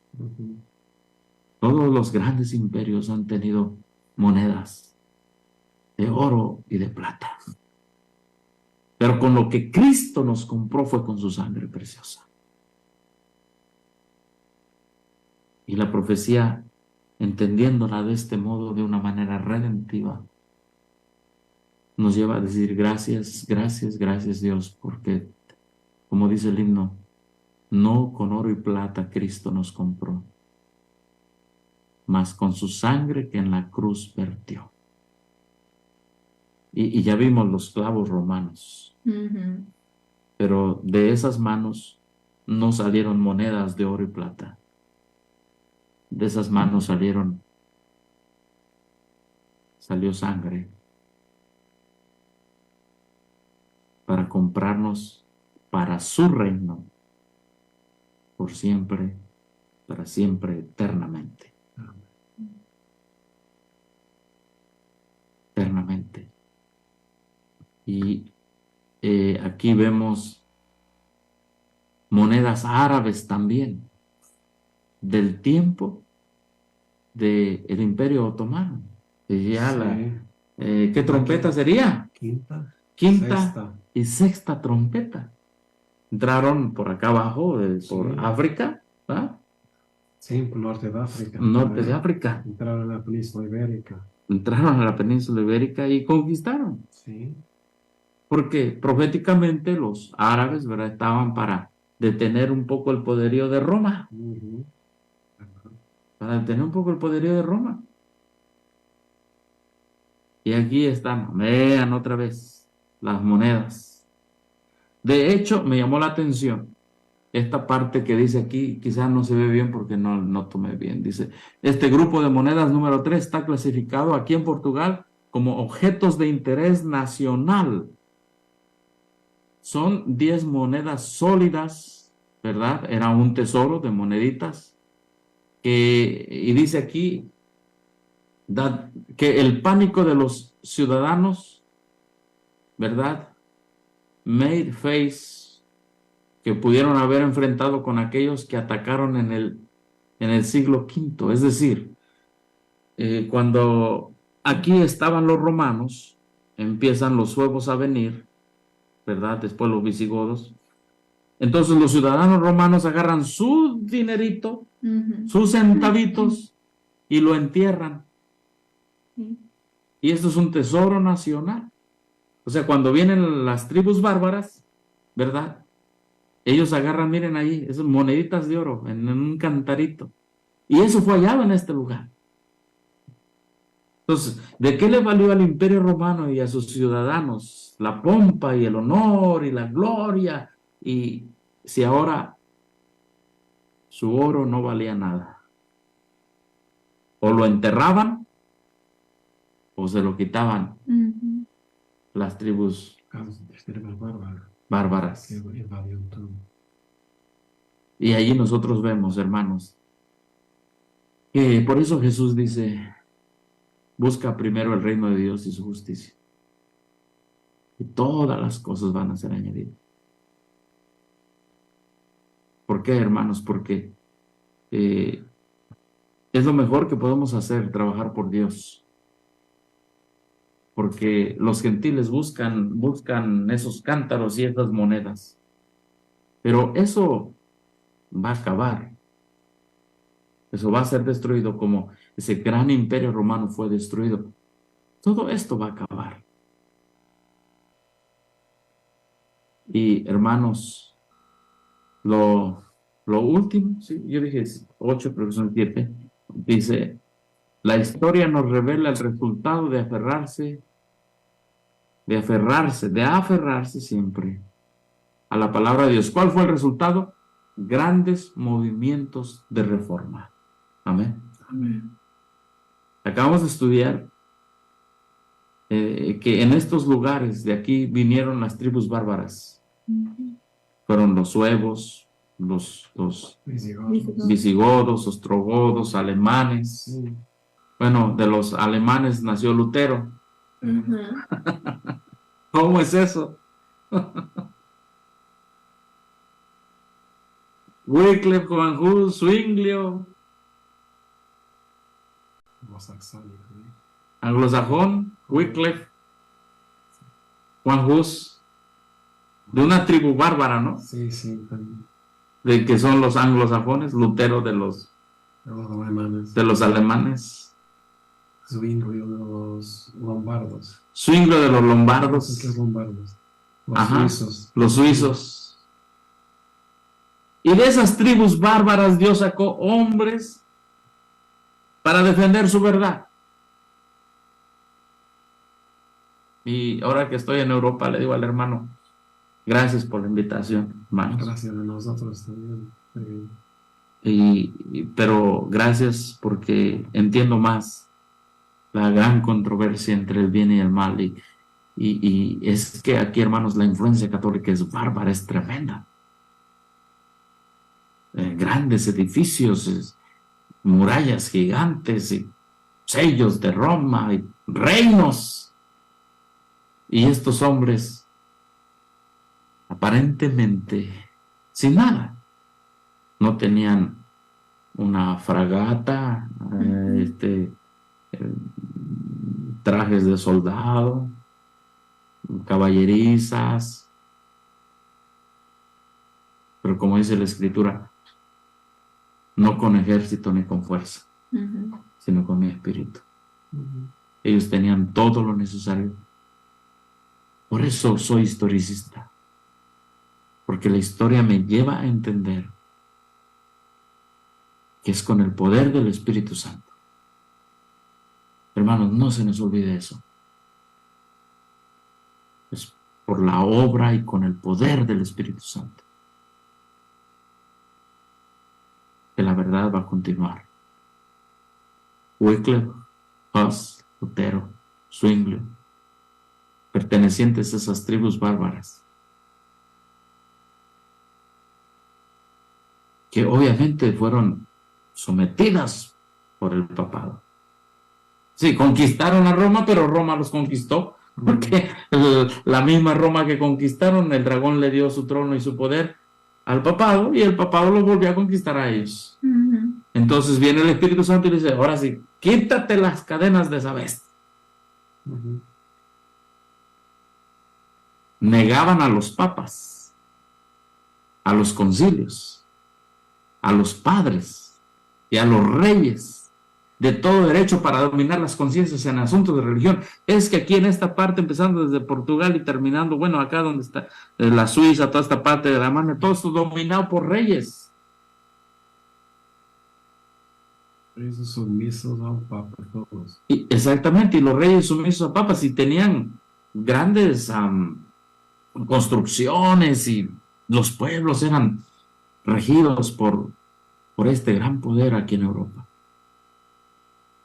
Todos los grandes imperios han tenido monedas de oro y de plata. Pero con lo que Cristo nos compró fue con su sangre preciosa. Y la profecía, entendiéndola de este modo, de una manera redentiva, nos lleva a decir gracias, gracias, gracias Dios, porque, como dice el himno, no con oro y plata Cristo nos compró, mas con su sangre que en la cruz vertió. Y ya vimos los clavos romanos, pero de esas manos no salieron monedas de oro y plata. De esas manos salió sangre para comprarnos para su reino por siempre, para siempre, eternamente. Eternamente. Y aquí vemos monedas árabes también, del tiempo del Imperio Otomano. ¿Qué trompeta sería? Quinta Sexta. y sexta trompeta. Entraron por acá abajo, por África, ¿verdad? Sí, por norte de África. Norte de África. Entraron a la península ibérica. Entraron a la península ibérica y conquistaron. Sí. Porque proféticamente los árabes, ¿verdad?, estaban para detener un poco el poderío de Roma. Para detener un poco el poderío de Roma. Y aquí están, vean otra vez las monedas. De hecho, me llamó la atención esta parte que dice aquí, quizás no se ve bien porque no tomé bien. Dice, este grupo de monedas número 3 está clasificado aquí en Portugal como objetos de interés nacional. Son 10 monedas sólidas, ¿verdad? Era un tesoro de moneditas. Y dice aquí que el pánico de los ciudadanos, ¿verdad?, made face, que pudieron haber enfrentado con aquellos que atacaron en el siglo V. Es decir, cuando aquí estaban los romanos, empiezan los suevos a venir, ¿verdad? Después los visigodos. Entonces los ciudadanos romanos agarran su dinerito, sus centavitos, y lo entierran. Y esto es un tesoro nacional. O sea, cuando vienen las tribus bárbaras, ¿verdad?, ellos agarran, miren ahí, esas moneditas de oro en un cantarito. Y eso fue hallado en este lugar. Entonces, ¿de qué le valió al Imperio Romano y a sus ciudadanos la pompa y el honor y la gloria? Y si ahora su oro no valía nada. O lo enterraban o se lo quitaban las tribus bárbaras. Y allí nosotros vemos, hermanos, Que por eso Jesús dice, busca primero el reino de Dios y su justicia. Y todas las cosas van a ser añadidas. ¿Por qué, hermanos? Porque es lo mejor que podemos hacer, trabajar por Dios. Porque los gentiles buscan esos cántaros y esas monedas. Pero eso va a acabar. Eso va a ser destruido como ese gran imperio romano fue destruido. Todo esto va a acabar. Y hermanos, lo último, sí, yo dije 8, pero son 7, dice, la historia nos revela el resultado de aferrarse siempre a la palabra de Dios. ¿Cuál fue el resultado? Grandes movimientos de reforma. Amén. Amén. Acabamos de estudiar que en estos lugares de aquí vinieron las tribus bárbaras. Fueron los suevos, los visigodos, ostrogodos, alemanes. Bueno, de los alemanes nació Lutero. ¿Cómo es eso? Wycliffe, Juan Hus, Zwinglio, anglosajón, Wycliffe, Juan Hus, de una tribu bárbara, ¿no? Sí, sí, también. De que son los anglosajones, Lutero de los alemanes. Zwinglio de los lombardos. Zwinglio de los lombardos. Los lombardos. Ajá, Suizos. los suizos. Y de esas tribus bárbaras Dios sacó hombres para defender su verdad. Y ahora que estoy en Europa le digo al hermano, gracias por la invitación, hermanos. Gracias a nosotros también. Pero gracias porque entiendo más la gran controversia entre el bien y el mal. Y es que aquí, hermanos, la influencia católica es bárbara, es tremenda. Grandes edificios, murallas gigantes, y sellos de Roma, y reinos. Y estos hombres, aparentemente, sin nada, no tenían una fragata, trajes de soldado, caballerizas, pero como dice la Escritura, no con ejército ni con fuerza, sino con mi espíritu. Ellos tenían todo lo necesario. Por eso soy historicista, porque la historia me lleva a entender que es con el poder del Espíritu Santo. Hermanos, no se nos olvide eso. Es por la obra y con el poder del Espíritu Santo que la verdad va a continuar. Wycliffe, Hus, Lutero, Zwinglio, pertenecientes a esas tribus bárbaras, que obviamente fueron sometidas por el papado. Sí, conquistaron a Roma, pero Roma los conquistó, porque la misma Roma que conquistaron, el dragón le dio su trono y su poder al papado, y el papado los volvió a conquistar a ellos. Entonces viene el Espíritu Santo y dice, ahora sí, quítate las cadenas de esa bestia. Negaban a los papas, a los concilios, a los padres y a los reyes de todo derecho para dominar las conciencias en asuntos de religión. Es que aquí en esta parte, empezando desde Portugal y terminando, bueno, acá donde está la Suiza, toda esta parte de Alemania, todo esto dominado por reyes. Reyes sumisos al Papa, todos. Exactamente, y los reyes sumisos a papas, y tenían grandes construcciones, y los pueblos eran regidos por este gran poder aquí en Europa.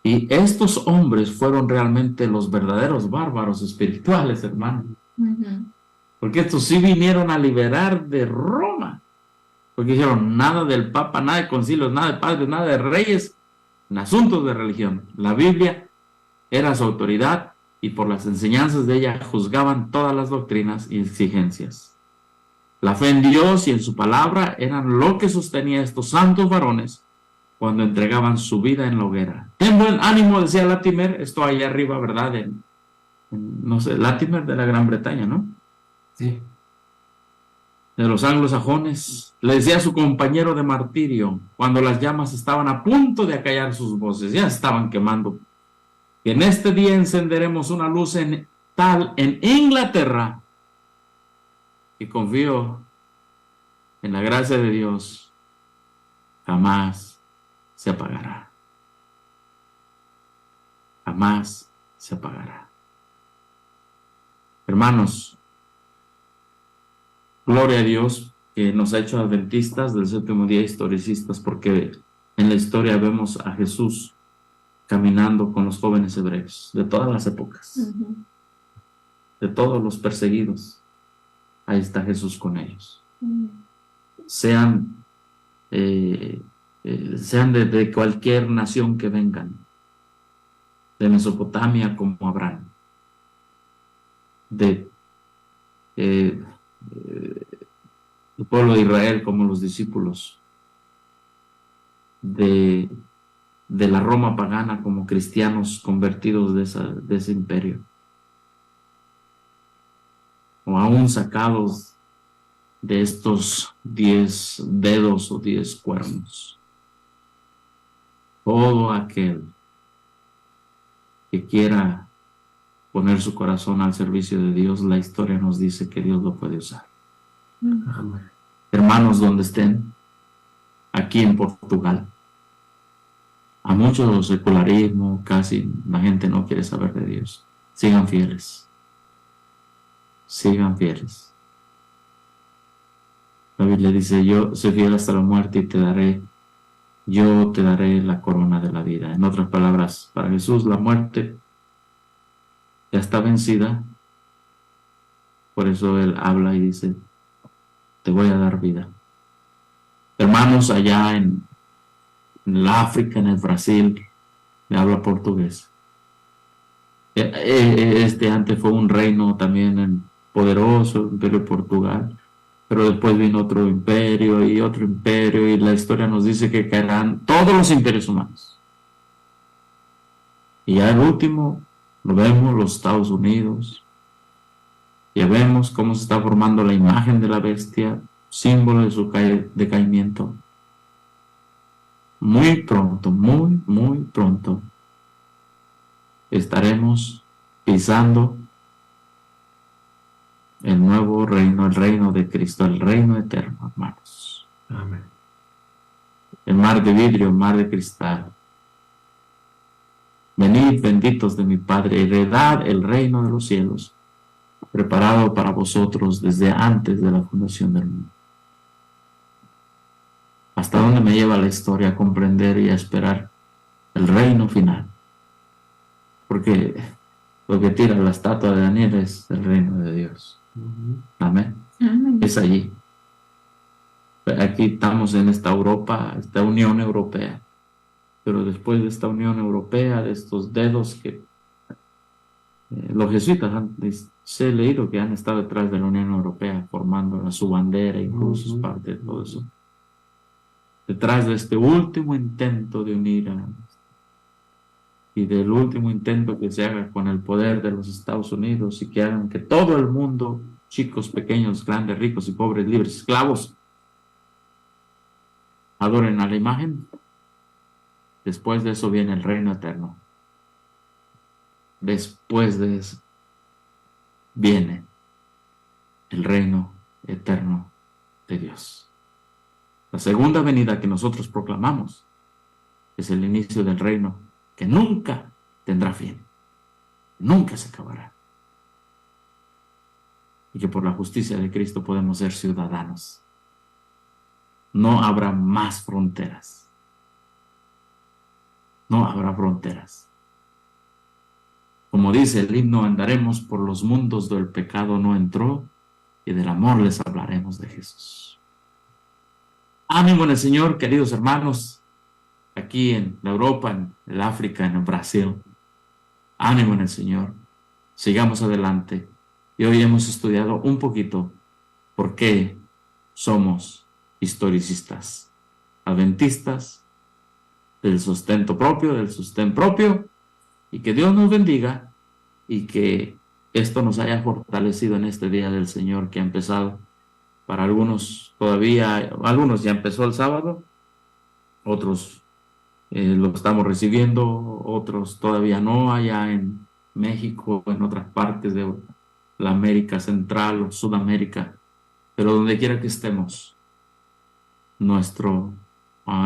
Y estos hombres fueron realmente los verdaderos bárbaros espirituales, hermano. Porque estos sí vinieron a liberar de Roma. Porque dijeron, nada del Papa, nada de concilios, nada de padres, nada de reyes. en asuntos de religión. La Biblia era su autoridad y por las enseñanzas de ella juzgaban todas las doctrinas y exigencias. La fe en Dios y en su palabra eran lo que sostenía a estos santos varones cuando entregaban su vida en la hoguera. Ten buen ánimo, decía Latimer, esto allá arriba, ¿verdad? No sé, Latimer de la Gran Bretaña, ¿no? Sí. De los anglosajones, le decía a su compañero de martirio, cuando las llamas estaban a punto de acallar sus voces, ya estaban quemando, que en este día encenderemos una luz en Inglaterra, y confío en la gracia de Dios, jamás se apagará. Jamás se apagará. Hermanos, gloria a Dios que nos ha hecho adventistas del séptimo día, historicistas, porque en la historia vemos a Jesús caminando con los jóvenes hebreos de todas las épocas, de todos los perseguidos. Ahí está Jesús con ellos. Sean de cualquier nación que vengan, de Mesopotamia como Abraham, el pueblo de Israel como los discípulos, de la Roma pagana como cristianos convertidos de ese imperio, o aún sacados de estos 10 dedos o 10 cuernos. Todo aquel que quiera poner su corazón al servicio de Dios, la historia nos dice que Dios lo puede usar. Amén. Hermanos, donde estén, aquí en Portugal, a mucho secularismo, casi la gente no quiere saber de Dios. Sigan fieles. Sigan fieles. La Biblia dice, yo soy fiel hasta la muerte y yo te daré la corona de la vida. En otras palabras, para Jesús la muerte ya está vencida. Por eso Él habla y dice, te voy a dar vida. Hermanos, allá en el África, en el Brasil, me habla portugués. Antes fue un reino también poderoso, el imperio de Portugal, pero después vino otro imperio, y la historia nos dice que caerán todos los imperios humanos. Y ya el último, lo vemos, los Estados Unidos. Ya vemos cómo se está formando la imagen de la bestia, símbolo de su decaimiento. Muy pronto, muy, muy pronto, estaremos pisando el nuevo reino, el reino de Cristo, el reino eterno, hermanos. Amén. El mar de vidrio, el mar de cristal. Venid, benditos de mi Padre, heredad el reino de los cielos, preparado para vosotros desde antes de la fundación del mundo. ¿Hasta dónde me lleva la historia a comprender y a esperar el reino final? Porque lo que tira la estatua de Daniel es el reino de Dios. Amén. Es allí. Aquí estamos en esta Europa, esta Unión Europea. Pero después de esta Unión Europea, de estos dedos que los jesuitas se he leído que han estado detrás de la Unión Europea, formando su bandera, incluso es parte de todo eso. Detrás de este último intento de unir y del último intento que se haga con el poder de los Estados Unidos y que hagan que todo el mundo, chicos, pequeños, grandes, ricos y pobres, libres, esclavos, adoren a la imagen. Después de eso viene el reino eterno. Después de eso viene el reino eterno de Dios. La segunda venida que nosotros proclamamos es el inicio del reino que nunca tendrá fin, nunca se acabará. Y que por la justicia de Cristo podemos ser ciudadanos. No habrá más fronteras. No habrá fronteras. Como dice el himno, andaremos por los mundos donde el pecado no entró y del amor les hablaremos de Jesús. Ánimo en el Señor, queridos hermanos. aquí en la Europa, en el África, en el Brasil. Ánimo en el Señor. Sigamos adelante. Y hoy hemos estudiado un poquito por qué somos historicistas, adventistas, del sustento propio, del sostén propio, y que Dios nos bendiga y que esto nos haya fortalecido en este día del Señor que ha empezado. Para algunos todavía, algunos ya empezó el sábado, otros lo estamos recibiendo, otros todavía no, allá en México, en otras partes de la América Central o Sudamérica, pero donde quiera que estemos, nuestro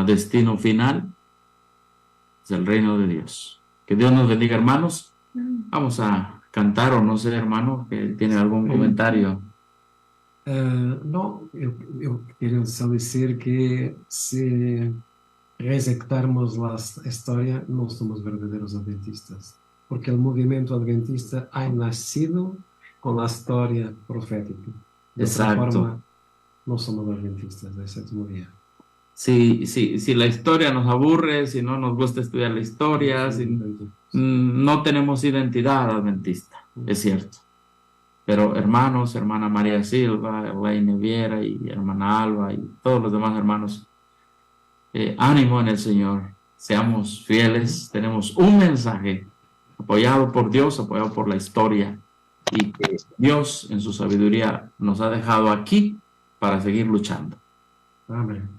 destino final es el reino de Dios. Que Dios nos bendiga, hermanos. Vamos a cantar, o no sé, hermano, que tiene algún comentario. No, eu queria só dizer que se resetarmos la historia, no somos verdaderos adventistas, porque el movimiento adventista ha nacido con la historia profética. De otra Exacto. forma, no somos adventistas del séptimo día. Si la historia nos aburre, si no nos gusta estudiar la historia, si no tenemos identidad adventista, es cierto. Pero hermanos, hermana María Silva, Elaine Viera y hermana Alba y todos los demás hermanos, ánimo en el Señor, seamos fieles, tenemos un mensaje apoyado por Dios, apoyado por la historia, y que Dios en su sabiduría nos ha dejado aquí para seguir luchando. Amén.